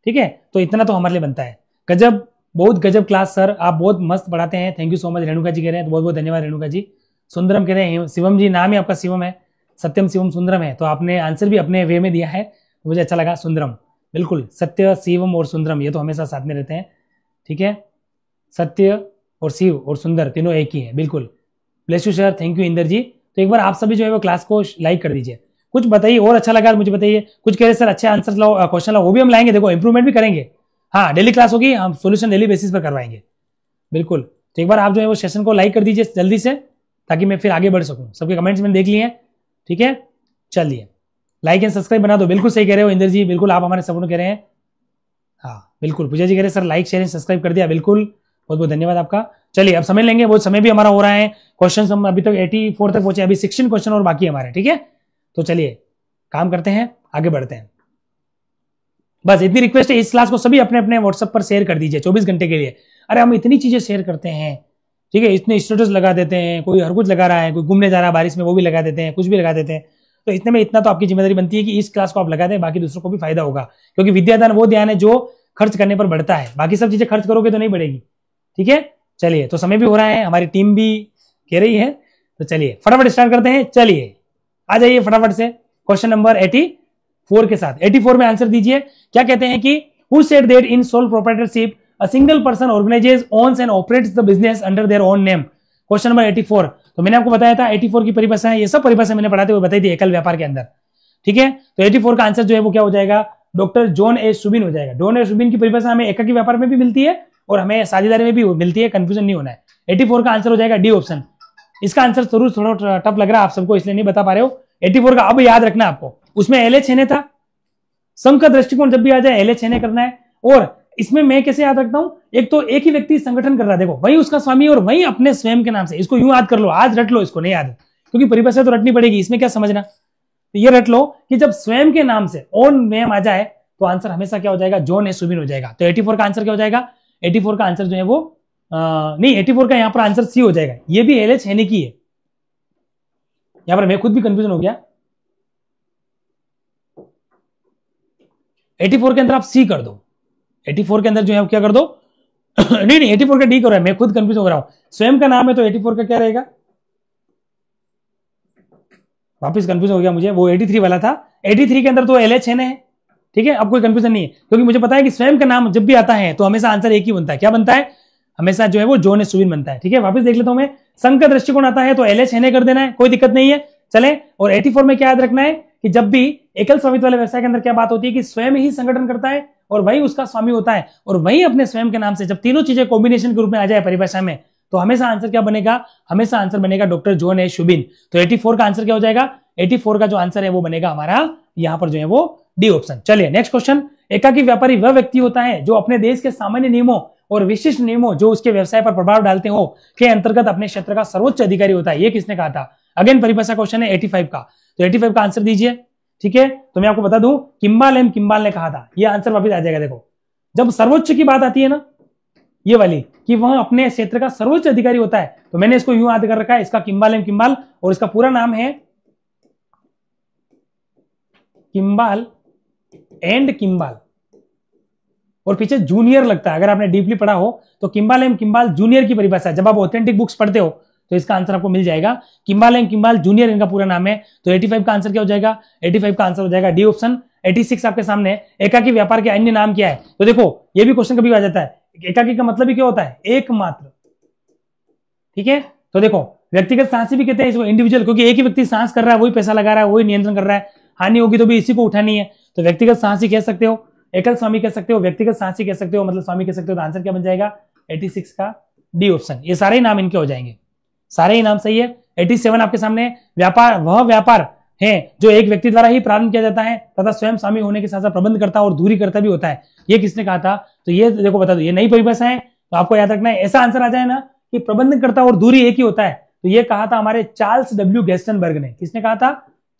A: ठीक है, तो इतना तो हमारे लिए बनता है। गजब, बहुत गजब क्लास सर, आप बहुत मस्त पढ़ाते हैं, thank you so much. Renuka ji कह रहे हैं, तो बहुत बहुत धन्यवाद रेणुका जी। सुंदरम कह रहे हैं, शिवम जी, नाम ही आपका शिवम है, सत्यम शिवम सुंदरम है, तो आपने आंसर भी अपने वे में दिया है, तो मुझे अच्छा लगा। सुंदरम, बिल्कुल, सत्य शिवम और सुंदरम ये तो हमेशा साथ में रहते हैं, ठीक है, सत्य और शिव और सुंदर तीनों एक ही है, बिल्कुल। Bless you sir, thank you Inder ji. तो एक बार आप सभी जो है वो क्लास को लाइक कर दीजिए। कुछ बताइए और अच्छा लगा मुझे बताइए। कुछ कह रहे सर अच्छे आंसर लाओ, क्वेश्चन लाओ, वो भी हम लाएंगे, देखो इंप्रूवमेंट भी करेंगे। हाँ, डेली क्लास होगी, हम सोल्यूशन डेली बेसिस पर करवाएंगे, बिल्कुल। तो एक बार आप जो है वो सेशन को लाइक कर दीजिए जल्दी से, ताकि मैं फिर आगे बढ़ सकूं। सबके कमेंट्स मैंने देख लिए हैं, ठीक है, चलिए लाइक एंड सब्सक्राइब बना दो। बिल्कुल सही कह रहे हो इंदर जी, बिल्कुल आप हमारे सपोर्ट कह रहे हैं। हाँ बिल्कुल, पूजा जी कह रहे हैं सर लाइक शेयर सब्सक्राइब कर दिया, बिल्कुल, बहुत बहुत धन्यवाद आपका। चलिए अब समझ लेंगे, बहुत समय भी हमारा हो रहा है, क्वेश्चन हम अभी तक 84 तक पहुंचे, अभी 16 क्वेश्चन और बाकी हमारे, ठीक है। तो चलिए काम करते हैं, आगे बढ़ते हैं। बस इतनी रिक्वेस्ट है, इस क्लास को सभी अपने अपने व्हाट्सएप पर शेयर कर दीजिए 24 घंटे के लिए। अरे हम इतनी चीजें शेयर करते हैं, ठीक है, इतने स्टेटस लगा देते हैं, कोई हर कुछ लगा रहा है, कोई घूमने जा रहा है बारिश में वो भी लगा देते हैं, कुछ भी लगा देते हैं। तो इतने में इतना तो आपकी जिम्मेदारी बनती है कि इस क्लास को आप लगा दें, बाकी दूसरों को भी फायदा होगा, क्योंकि विद्यादान वो ध्यान है जो खर्च करने पर बढ़ता है, बाकी सब चीजें खर्च करोगे तो नहीं बढ़ेगी, ठीक है। चलिए, तो समय भी हो रहा है, हमारी टीम भी कह रही है, तो चलिए फटाफट स्टार्ट करते हैं। चलिए आ जाइए फटाफट से क्वेश्चन नंबर 84 के साथ। 84 में आंसर दीजिए। क्या कहते हैं कि who said that in sole proprietorship a single person organises owns and operates the business under their own name. Question number 84। तो मैंने आपको बताया था 84 की परिभाषा है, ये सब परिभाषा मैंने पढ़ाते हुए बताई थी एकल व्यापार के अंदर, ठीक है। तो 84 का आंसर जो है वो क्या हो जाएगा, डॉक्टर जॉन ए सुबिन हो जाएगा। जॉन ए सुबिन की परिभाषा हमें एकाकी व्यापार में भी मिलती है और हमें साझेदारी में भी मिलती है, कंफ्यूजन नहीं होना है। 84 का आंसर हो जाएगा डी ऑप्शन। इसका आंसर जरूर थोड़ा टफ लग रहा है आप सबको, इसलिए नहीं बता पा रहे हो। 84 का अब याद रखना आपको, उसमें LH था, संघ का दृष्टिकोण जब भी आ जाए LH करना है। और इसमें मैं कैसे याद रखता हूं, एक तो एक ही व्यक्ति संगठन कर रहा है, देखो वही उसका स्वामी और वही अपने स्वयं के नाम से, इसको यूं याद कर लो, आज रट लो, इसको नहीं याद क्योंकि परिभाषा तो रटनी पड़ेगी, इसमें क्या समझना। तो ये रट लो कि जब स्वयं के नाम से ओन नेम आ जाए तो आंसर हमेशा क्या हो जाएगा, जॉन ए सुबिन हो जाएगा। तो 84 का आंसर क्या हो जाएगा, 84 का आंसर जो है वो नहीं 84 का यहां पर आंसर सी हो जाएगा। ये भी LH की है, यहां पर मैं खुद भी कंफ्यूजन हो गया। 84 के अंदर आप सी कर दो, 84 के अंदर जो है क्या कर दो नहीं 84 का डी कर रहा है, मैं खुद कंफ्यूज हो रहा हूं। स्वयं का नाम है तो 84 का क्या रहेगा, वापस कंफ्यूज हो गया मुझे, वो 83 वाला था। 83 के अंदर तो LH है, ठीक है, अब कोई कंफ्यूजन नहीं है, क्योंकि मुझे पता है कि स्वयं का नाम जब भी आता है तो हमेशा आंसर एक ही बनता है। क्या बनता है, हमेशा जो है वो जॉन ए सुबिन बनता है, ठीक है। वापस देख लेता हूं मैं, संघ का दृष्टिकोण आता है तो LH कर देना है, कोई दिक्कत नहीं है, चले। और 84 में क्या याद रखना है कि जब भी एकल स्वामित्व वाले व्यवसाय के अंदर क्या बात होती है कि स्वयं ही संगठन करता है और वही उसका स्वामी होता है और वही अपने स्वयं के नाम से, जब तीनों चीजें कॉम्बिनेशन के रूप में आ जाए परिभाषा में, तो हमेशा आंसर क्या बनेगा, हमेशा आंसर बनेगा डॉक्टर जॉन ए सुबिन। तो 84 का आंसर क्या हो जाएगा, 84 का जो आंसर है वो बनेगा हमारा यहां पर जो है वो डी ऑप्शन। चलिए नेक्स्ट क्वेश्चन। एकाकी व्यापारी वह व्यक्ति होता है जो अपने देश के सामान्य नियमों और विशिष्ट नियमों जो उसके व्यवसाय पर प्रभाव डालते हो के अंतर्गत अपने क्षेत्र का सर्वोच्च अधिकारी होता है। ये किसने कहा था, अगेन परिभाषा क्वेश्चन है 85 का। तो 85 का आंसर दीजिए, ठीक है। तो मैं आपको बता दूं, किम्बाल ने कहा था, ये आंसर वापस आ जाएगा। देखो जब सर्वोच्च की बात आती है ना, ये वाली कि वह अपने क्षेत्र का सर्वोच्च अधिकारी होता है, तो मैंने इसको यूं याद कर रखा है, इसका किम्बाल और इसका पूरा नाम है किम्बाल एंड किम्बाल और पीछे जूनियर लगता है। अगर आपने डीपली पढ़ा हो तो किम्बाल जूनियर की परिभाषा, जब आप ऑथेंटिक बुक्स पढ़ते हो तो इसका आंसर आपको मिल जाएगा। किम्बाल जूनियर इनका पूरा नाम है। तो 85 का आंसर क्या हो जाएगा, 85 का आंसर हो जाएगा डी ऑप्शन। 86 आपके सामने, एकाकी व्यापार के अन्य नाम क्या है। तो देखो ये भी क्वेश्चन कभी आ जाता है, एकाकी का मतलब ही क्या होता है, एकमात्र, ठीक है। तो देखो व्यक्तिगत साहसी भी कहते हैं इसको, इंडिविजुअल, क्योंकि एक ही व्यक्ति सांस कर रहा है, वही पैसा लगा रहा है, वही नियंत्रण कर रहा है, हानि होगी तो भी इसी को उठानी है। तो व्यक्तिगत साहसी कह सकते हो, एकल स्वामी कह सकते हो, व्यक्तिगत साहसी कह सकते हो, मतलब स्वामी कह सकते हो। तो आंसर क्या बन जाएगा 86 का डी ऑप्शन। ये सारे ही नाम इनके हो जाएंगे, सारे ही नाम सही है। 87 आपके सामने, व्यापार वह व्यापार है जो एक व्यक्ति द्वारा ही प्रारंभ किया जाता है तथा स्वयं स्वामी होने के साथ साथ प्रबंध करता और दूरी करता भी होता है। ये किसने कहा था, तो ये देखो बता दो, ये नई परिभाषा है, तो आपको याद रखना है। ऐसा आंसर आ जाए ना कि प्रबंध करता और दूरी एक ही होता है, तो ये कहा था हमारे चार्ल्स डब्ल्यू गेस्टनबर्ग ने। किसने कहा था,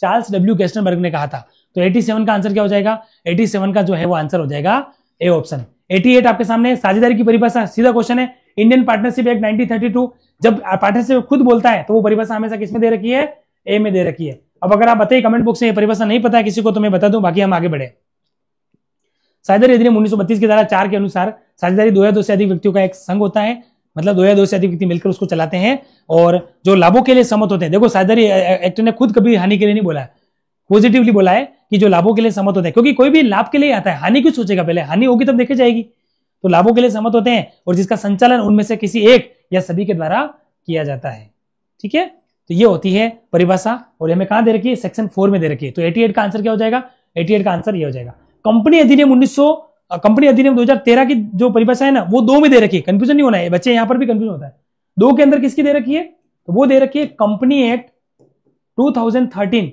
A: चार्ल्स डब्ल्यू गेस्टनबर्ग ने कहा था। तो 87 का आंसर क्या हो जाएगा, 87 का जो है वो आंसर हो जाएगा ए ऑप्शन। 88 आपके सामने साझेदारी की परिभाषा, सीधा क्वेश्चन है। इंडियन पार्टनरशिप एक्ट 1932 जब पार्टनरशिप खुद बोलता है तो वो परिभाषा हमेशा किसमें दे रखी है? ए में दे रखी है। अब अगर आप बताइए कमेंट बॉक्स में ये परिभाषा नहीं पता है किसी को तो मैं बता दूं, बाकी हम आगे बढ़े। साझेदारी अधिनियम 1932 की धारा 4 के अनुसार साझेदारी 2 या 2 से अधिक व्यक्तियों का एक संघ होता है, मतलब 2 या 2 से अधिक व्यक्ति मिलकर उसको चलाते हैं और जो लाभों के लिए सहमत होते हैं। देखो साझेदारी एक्ट ने खुद कभी हानि के लिए नहीं बोला है, पॉजिटिवली बोला है कि जो लाभों के लिए सहमत होते हैं, क्योंकि कोई भी लाभ के लिए आता है, हानि क्यों सोचेगा? पहले हानि होगी तब देखी जाएगी। तो लाभों के लिए सहमत होते हैं और जिसका संचालन उनमें से किसी एक या सभी के द्वारा किया जाता है। ठीक है, तो ये होती है परिभाषा और हमें कहां दे रखी है? सेक्शन 4 में दे रखी है। तो 88 का आंसर क्या हो जाएगा? 88 का आंसर ये हो जाएगा। कंपनी अधिनियम 2013 की जो परिभाषा है ना वो 2 में दे रखी है, कंफ्यूजन नहीं होना है बच्चे, यहां पर भी कंफ्यूजन होता है। 2 के अंदर किसकी दे रखी है? तो वो दे रखी है कंपनी एक्ट 2013,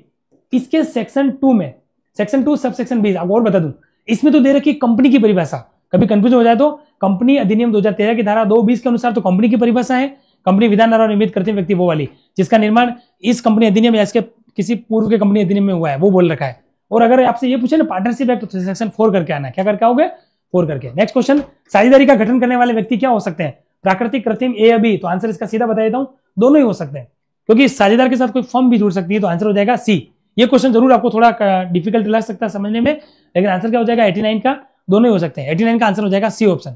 A: इसके सेक्शन 2 में, सेक्शन 2 सब सेक्शन 20। आपको और बता दूं, इसमें तो दे रखी है कंपनी की परिभाषा, कभी कंफ्यूजन हो जाए तो कंपनी अधिनियम 2013 की धारा 220 के अनुसार तो कंपनी की परिभाषा है, कंपनी विधान द्वारा नियमित करते व्यक्ति वो वाली जिसका निर्माण इस कंपनी अधिनियम या इसके किसी पूर्व के कंपनी अधिनियम में हुआ है, वो बोल रखा है। और अगर आपसे ये पूछे ना पार्टनरशिप एक्ट तो सेक्शन 4 करके आना है, क्या करके आओगे? 4 करके। नेक्स्ट क्वेश्चन, साझेदारी का गठन करने वाले व्यक्ति क्या हो सकते हैं? प्राकृतिक, कृत्रिम, ए या बी? तो आंसर इसका सीधा बता देता हूं, दोनों ही हो सकते हैं, क्योंकि साझेदार के साथ कोई फर्म भी जुड़ सकती है। तो आंसर हो जाएगा सी। ये क्वेश्चन जरूर आपको थोड़ा डिफिकल्ट लग सकता है समझने में, लेकिन आंसर क्या हो जाएगा? 89 का, दोनों ही हो सकते हैं। 89 का आंसर हो जाएगा सी ऑप्शन।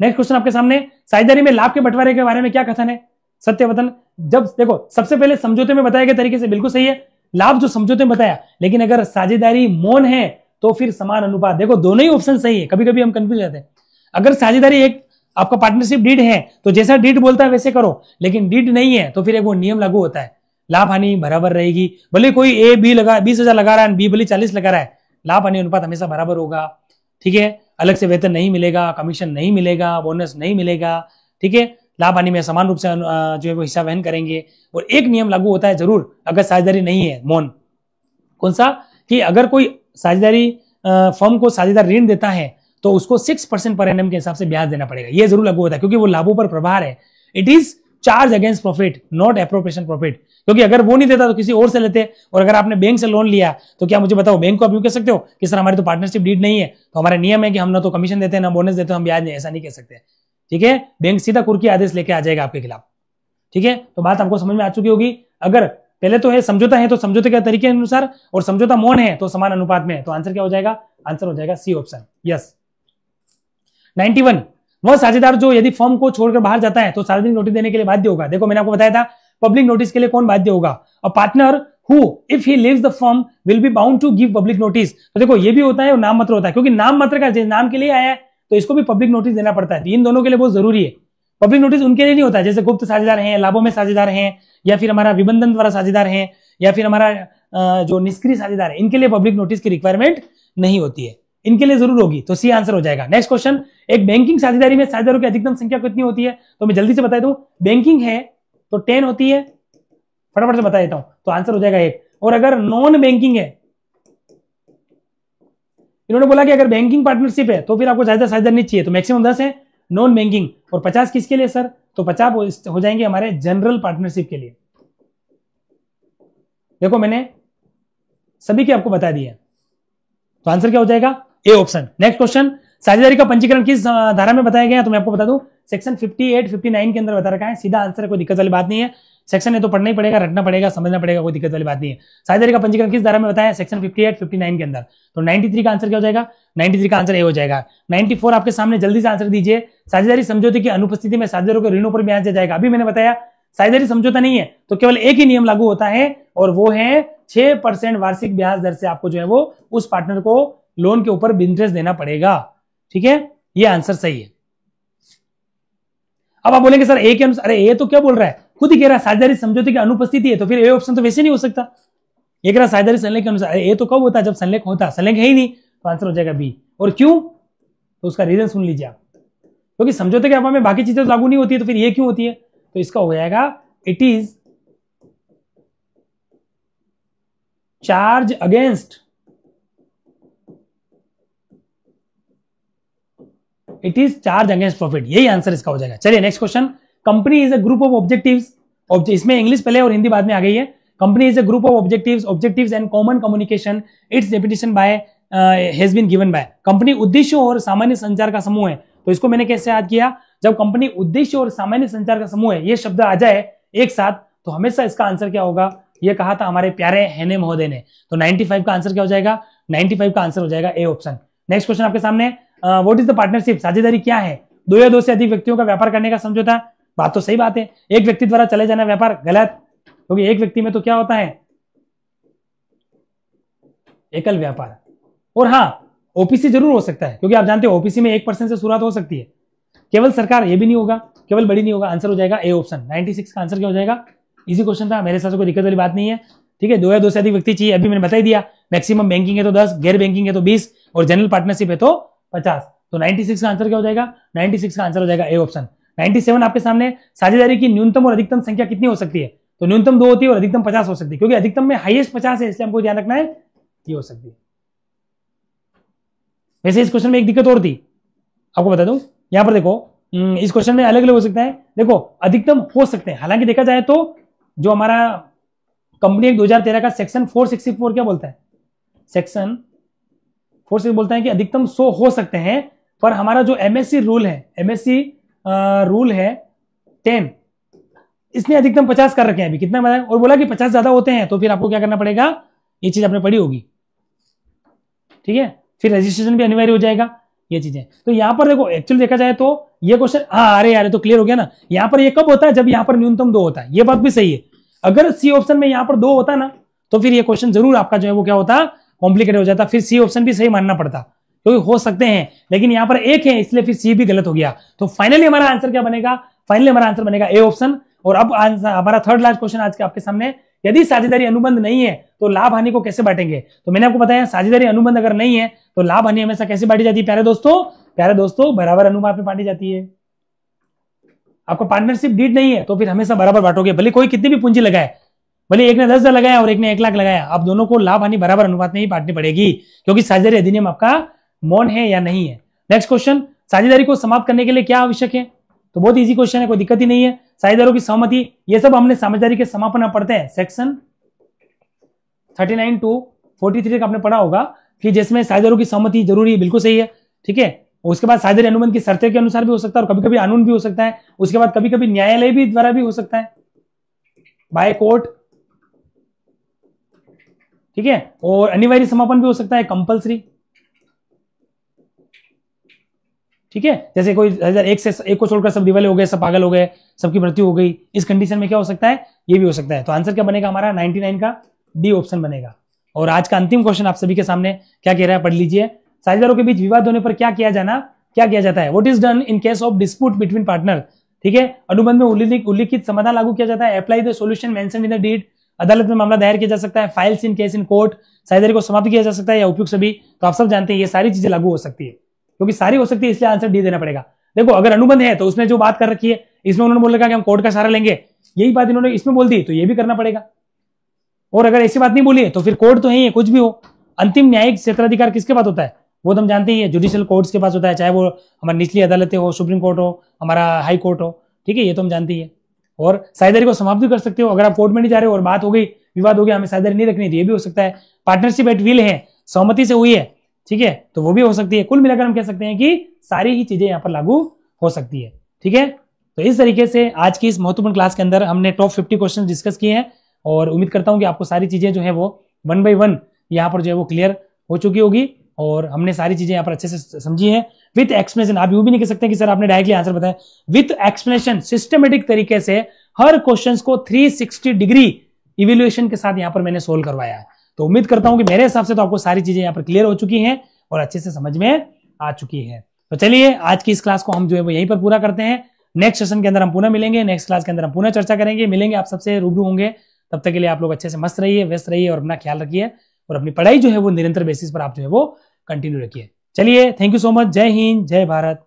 A: नेक्स्ट क्वेश्चन आपके सामने, साझेदारी में लाभ के बंटवारे के बारे में क्या कथन है? सत्यवतन। जब देखो सबसे पहले समझौते में बताए गए तरीके से बिल्कुल सही है, लाभ जो समझौते में बताया, लेकिन अगर साझेदारी मौन है तो फिर समान अनुपात। देखो दोनों ही ऑप्शन सही है, कभी कभी हम कंफ्यूज जाते हैं। अगर साझेदारी एक आपका पार्टनरशिप डीड है तो जैसा डीड बोलता है वैसे करो, लेकिन डीड नहीं है तो फिर एक वो नियम लागू होता है, लाभ हानि बराबर रहेगी। भले कोई ए बी लगा 20,000 लगा रहा है, बी भले 40 लगा रहा है, लाभ हानि अनुपात हमेशा बराबर होगा। ठीक है, अलग से वेतन नहीं मिलेगा, कमीशन नहीं मिलेगा, बोनस नहीं मिलेगा। ठीक है, लाभ हानि में समान रूप से जो है वो हिस्सा वहन करेंगे। और एक नियम लागू होता है जरूर अगर साझेदारी नहीं है मौन, कौन सा? कि अगर कोई साझेदारी फर्म को साझेदार ऋण देता है तो उसको 6% पर एनम के हिसाब से ब्याज देना पड़ेगा। ये जरूर लागू होता है क्योंकि वो लाभों पर प्रभार है। It is charge against profit, not appropriation profit, क्योंकि अगर वो नहीं देता तो किसी और से लेते। और अगर आपने बैंक से लोन लिया तो क्या मुझे बताओ, बैंक को आप यूं कह सकते हो कि सर हमारी तो पार्टनरशिप डीड नहीं है, तो हमारा नियम है कि हम ना तो कमीशन देते हैं ना बोनस देते हैं, हम ब्याज नहीं, ऐसा नहीं कह सकते। ठीक है, बैंक सीधा कुर्की आदेश लेके आ जाएगा आपके खिलाफ। ठीक है, तो बात आपको समझ में आ चुकी होगी। अगर पहले तो है समझौता है तो समझौते के तरीके अनुसार, और समझौता मौन है तो समान अनुपात में, तो आंसर क्या हो जाएगा? आंसर हो जाएगा सी ऑप्शन। यस। 91, वह साझेदार जो यदि फर्म को छोड़कर बाहर जाता है तो सार्वजनिक नोटिस देने के लिए बाध्य होगा। देखो मैंने आपको बताया था पब्लिक नोटिस के लिए कौन बाध्य होगा? A partner who if he leaves the firm will be bound to give public notice. तो देखो ये भी होता है और नाम मात्र होता है, क्योंकि नाम मात्र का नाम के लिए आया है तो इसको भी पब्लिक नोटिस देना पड़ता है। इन दोनों के लिए बहुत जरूरी है। पब्लिक नोटिस उनके लिए नहीं होता है जैसे गुप्त साझेदार हैं, लाभों में साझेदार हैं, या फिर हमारा विबंधन द्वारा साझेदार हैं, या फिर हमारा जो निष्क्रिय साझेदार है, इनके लिए पब्लिक नोटिस की रिक्वायरमेंट नहीं होती है, इनके लिए जरूर होगी। तो सी आंसर हो जाएगा। नेक्स्ट क्वेश्चन, एक बैंकिंग साझेदारी में साझेदारों की अधिकतम संख्या कितनी होती है? तो मैं जल्दी से बता दूं, बैंकिंग है तो 10 होती है, फटाफट से बता देता हूं, तो आंसर हो जाएगा 1। और अगर नॉन बैंकिंग है, इन्होंने बोला कि अगर बैंकिंग पार्टनरशिप है तो फिर आपको ज्यादा साझेदार नहीं चाहिए, तो मैक्सिमम 10 है नॉन बैंकिंग। और 50 किसके लिए सर? तो 50 हो जाएंगे हमारे जनरल पार्टनरशिप के लिए। देखो मैंने सभी के आपको बता दिया, तो आंसर क्या हो जाएगा? A option. नेक्स्ट क्वेश्चन, साझेदारी का पंजीकरण किस धारा में बताया गया? तो मैं आपको बता दूं सेक्शन 58, 59 के अंदर बता रखा है। सीधा आंसर है, कोई दिक्कत वाली बात नहीं है। सेक्शन है तो पढ़ना ही पड़ेगा, रटना पड़ेगा, समझना पड़ेगा, कोई दिक्कत वाली बात नहीं है। साझेदारी का पंजीकरण किस धारा में बताया? सेक्शन 58, 59 के अंदर। तो 93 का आंसर क्या हो जाएगा? 93 का आंसर ए हो जाएगा। 94 आपके सामने, जल्दी से आंसर दीजिए। साझेदारी समझौते की अनुपस्थिति में साझेदारों को ऋणों पर ब्याज दिया जाएगा। अभी मैंने बताया साझेदारी समझौता नहीं है तो केवल एक ही नियम लागू होता है, और वो है 6% वार्षिक ब्याज दर से आपको जो है वो उस पार्टनर को लोन के ऊपर इंटरेस्ट देना पड़ेगा। ठीक है, ये आंसर सही है। अब आप बोलेंगे सर ए के अनुसार, अरे ए तो क्या बोल रहा है, खुद ही कह रहा है साझेदारी समझौते की अनुपस्थिति है, तो फिर ए ऑप्शन तो वैसे नहीं हो सकता। ये कह रहा साझेदारी संलेख के अनुसार, ए तो कब होता है? जब संलेख होता है, संलेख है ही नहीं, तो आंसर हो जाएगा बी। और क्यों? तो उसका रीजन सुन लीजिए आप, क्योंकि समझौते के अभाव में बाकी चीजें लागू नहीं होती है, तो फिर ये क्यों होती है? तो इसका हो जाएगा it is charge against, it is charge against profit, यही आंसर इसका हो जाएगा। चलिए next question, company is a group of objectives, इसमें इंग्लिश पहले और हिंदी बाद में आ गई है। Company is a group of objectives and common communication, it's definition by has been given by. कंपनी उद्देश्य और सामान्य संचार का समूह है, तो इसको मैंने कैसे याद किया, जब कंपनी उद्देश्य और सामान्य संचार का समूह है ये शब्द आ जाए एक साथ तो हमेशा इसका आंसर क्या होगा, ये कहा था हमारे प्यारे हेने महोदय ने। तो 95 का आंसर क्या हो जाएगा, 95 का आंसर हो जाएगा ए ऑप्शन। नेक्स्ट क्वेश्चन आपके सामने, व्हाट इज द पार्टनरशिप, साझेदारी क्या है, दो या दो से अधिक व्यक्तियों का व्यापार करने का समझौता। बात तो सही बात है, एक व्यक्ति द्वारा चले जाना व्यापार गलत, क्योंकि एक व्यक्ति में तो क्या होता है एकल व्यापार। और हाँ ओपीसी जरूर हो सकता है, क्योंकि आप जानते हो ओपीसी में 1% से शुरुआत हो सकती है, केवल सरकार ये भी नहीं होगा, केवल बड़ी नहीं होगा। आंसर हो जाएगा ए ऑप्शन। 96 का आंसर क्या हो जाएगा, इजी क्वेश्चन था, मेरे साथ कोई दिक्कत वाली बात नहीं है। ठीक है, दो या दो से अधिक व्यक्ति चाहिए, अभी मैंने बता ही दिया। मैक्सिमम बैंकिंग है तो 10, गैर बैंकिंग है तो 20 और जनरल पार्टनरशिप है तो 50। तो 96 का आंसर क्या हो जाएगा, 96 का आंसर हो जाएगा ए ऑप्शन। 97 आपके सामने, साझेदारी की न्यूनतम और अधिकतम संख्या कितनी हो सकती है, तो न्यूनतम 2 होती है और अधिकतम 50 हो सकती है, क्योंकि अधिकतम में हाईएस्ट 50 है, इसलिए हमको ध्यान रखना है ये हो सकती है। वैसे इस क्वेश्चन में एक दिक्कत और थी, आपको बता दूं, यहां पर देखो इस क्वेश्चन में अलग अलग हो सकता है। देखो अधिकतम हो सकते हैं, हालांकि देखा जाए तो जो हमारा कंपनी एक्ट 2013 का सेक्शन 464 क्या बोलता है, सेक्शन 464 बोलता है कि अधिकतम 100 हो सकते हैं, पर हमारा जो एमएससी रूल है, एमएससी रूल है 10, इसने अधिकतम 50 कर रखे हैं अभी, कितना बताया, और बोला कि 50 ज्यादा होते हैं तो फिर आपको क्या करना पड़ेगा, ये चीज आपने पढ़ी होगी। ठीक है, फिर रजिस्ट्रेशन भी अनिवार्य हो जाएगा, ये चीजें। तो यहां पर देखो एक्चुअली देखा जाए तो ये क्वेश्चन, हाँ अरे यार तो क्लियर हो गया ना, यहां पर ये कब होता है, जब यहां पर न्यूनतम 2 होता है, ये बात भी सही है। अगर सी ऑप्शन में यहां पर 2 होता ना तो फिर ये क्वेश्चन जरूर आपका जो है वो क्या होता, कॉम्प्लिकेटेड हो जाता, फिर सी ऑप्शन भी सही मानना पड़ता, क्योंकि हो सकते हैं, लेकिन यहां पर एक है इसलिए फिर सी भी गलत हो गया। तो फाइनली हमारा आंसर क्या बनेगा, फाइनली हमारा आंसर बनेगा ए ऑप्शन। और अब हमारा थर्ड लास्ट क्वेश्चन आज के आपके सामने, यदि साझेदारी अनुबंध नहीं है तो लाभ हानि को कैसे बांटेंगे। तो मैंने आपको बताया साझेदारी अनुबंध अगर नहीं है तो लाभ हानि हमेशा कैसे बांटी जाती है प्यारे दोस्तों, बराबर अनुपात में बांटी जाती है। आपका पार्टनरशिप डीड नहीं है तो फिर हमेशा बराबर बांटोगे, भले कोई कितनी भी पूंजी लगाए, भले एक ने 10,000 लगाया और एक ने 1 लाख लगाया, आप दोनों को लाभ हानि बराबर अनुपात में ही बांटनी पड़ेगी, क्योंकि साझेदारी अधिनियम आपका मौन है या नहीं है। नेक्स्ट क्वेश्चन, साझेदारी को समाप्त करने के लिए क्या आवश्यक है, तो बहुत इजी क्वेश्चन है, कोई दिक्कत ही नहीं है। साझेदारों की सहमति, ये सब हमने साझेदारी के समापन में पढ़ते हैं, सेक्शन 39 to 43 का आपने पढ़ा होगा कि जिसमें साझेदारों की सहमति जरूरी है, बिल्कुल सही है। ठीक है, उसके बाद साझेदारी अनुबंध की शर्तें के अनुसार भी हो सकता है और कभी कभी कानून भी हो सकता है, उसके बाद कभी कभी न्यायालय भी द्वारा भी हो सकता है, बाय कोर्ट। ठीक है, और अनिवार्य समापन भी हो सकता है, कंपलसरी। ठीक है, जैसे कोई एक को छोड़कर सब दिवाले हो गए, सब पागल हो गए, सबकी मृत्यु हो गई, इस कंडीशन में क्या हो सकता है, ये भी हो सकता है। तो आंसर क्या बनेगा हमारा 99 का डी ऑप्शन बनेगा। और आज का अंतिम क्वेश्चन आप सभी के सामने क्या कह रहा है, पढ़ लीजिए। साझेदारों के बीच विवाद होने पर क्या किया जाता है, what is done in case of dispute between partner. ठीक है, अनुबंध में उल्लिखित समाधान लागू किया जाता है, apply the solution mentioned in the deed, अदालत में मामला दायर किया जा सकता है, files in case in court, साझेदारी को समाप्त किया जा सकता है या उपयुक्त सभी। तो आप सब जानते हैं ये सारी चीजें लागू हो सकती है, क्योंकि सारी हो सकती है, इसलिए आंसर डी देना पड़ेगा। देखो अगर अनुबंध है तो उसमें जो बात कर रखी है, इसमें उन्होंने बोल रखा कि हम कोर्ट का सहारा लेंगे, यही बात इन्होंने इसमें बोल दी तो ये भी करना पड़ेगा। और अगर ऐसी बात नहीं बोली है तो फिर कोर्ट तो है ही, कुछ भी हो। अंतिम न्यायिक क्षेत्राधिकार किसके पास होता है, वो तो हम जानते ही है, जुडिशियल कोर्ट्स के पास होता है, चाहे वो हमारी निचली अदालतें हो, सुप्रीम कोर्ट हो, हमारा हाई कोर्ट हो। ठीक है, ये तो हम जानते ही है। और साझेदारी को समाप्त भी कर सकते हो, अगर आप कोर्ट में नहीं जा रहे हो और बात हो गई, विवाद हो गया, हमें साझेदारी नहीं रखनी, तो ये भी हो सकता है। पार्टनरशिप एट विल है, सहमति से हुई है, ठीक है, तो वो भी हो सकती है। कुल मिलाकर हम कह सकते हैं कि सारी ही चीजें यहाँ पर लागू हो सकती है। ठीक है, तो इस तरीके से आज की इस महत्वपूर्ण क्लास के अंदर हमने टॉप 50 क्वेश्चन डिस्कस किए हैं, और उम्मीद करता हूं कि आपको सारी चीजें जो है वो 1 by 1 यहाँ पर जो है वो क्लियर हो चुकी होगी, और हमने सारी चीजें यहाँ पर अच्छे से समझी हैं विथ एक्सप्लेनेशन। आप यूं भी नहीं कह सकते कि सर आपने डायरेक्टली आंसर बताया, विथ एक्सप्लेनेशन सिस्टमेटिक तरीके से हर क्वेश्चन को 360 डिग्री इवेल्युएशन के साथ यहाँ पर मैंने सोल्व करवाया है। तो उम्मीद करता हूं कि मेरे हिसाब से तो आपको सारी चीजें यहाँ पर क्लियर हो चुकी हैं और अच्छे से समझ में आ चुकी है। तो चलिए आज की इस क्लास को हम जो है वो यहीं पर पूरा करते हैं। नेक्स्ट सेशन के अंदर हम पुनः मिलेंगे, नेक्स्ट क्लास के अंदर हम पुनः चर्चा करेंगे, मिलेंगे, आप सबसे रूबरू होंगे। तब तक के लिए आप लोग अच्छे से मस्त रहिए, व्यस्त रहिए और अपना ख्याल रखिए, और अपनी पढ़ाई जो है वो निरंतर बेसिस पर आप जो है वो कंटिन्यू रखिए। चलिए, थैंक यू सो मच, जय हिंद, जय भारत।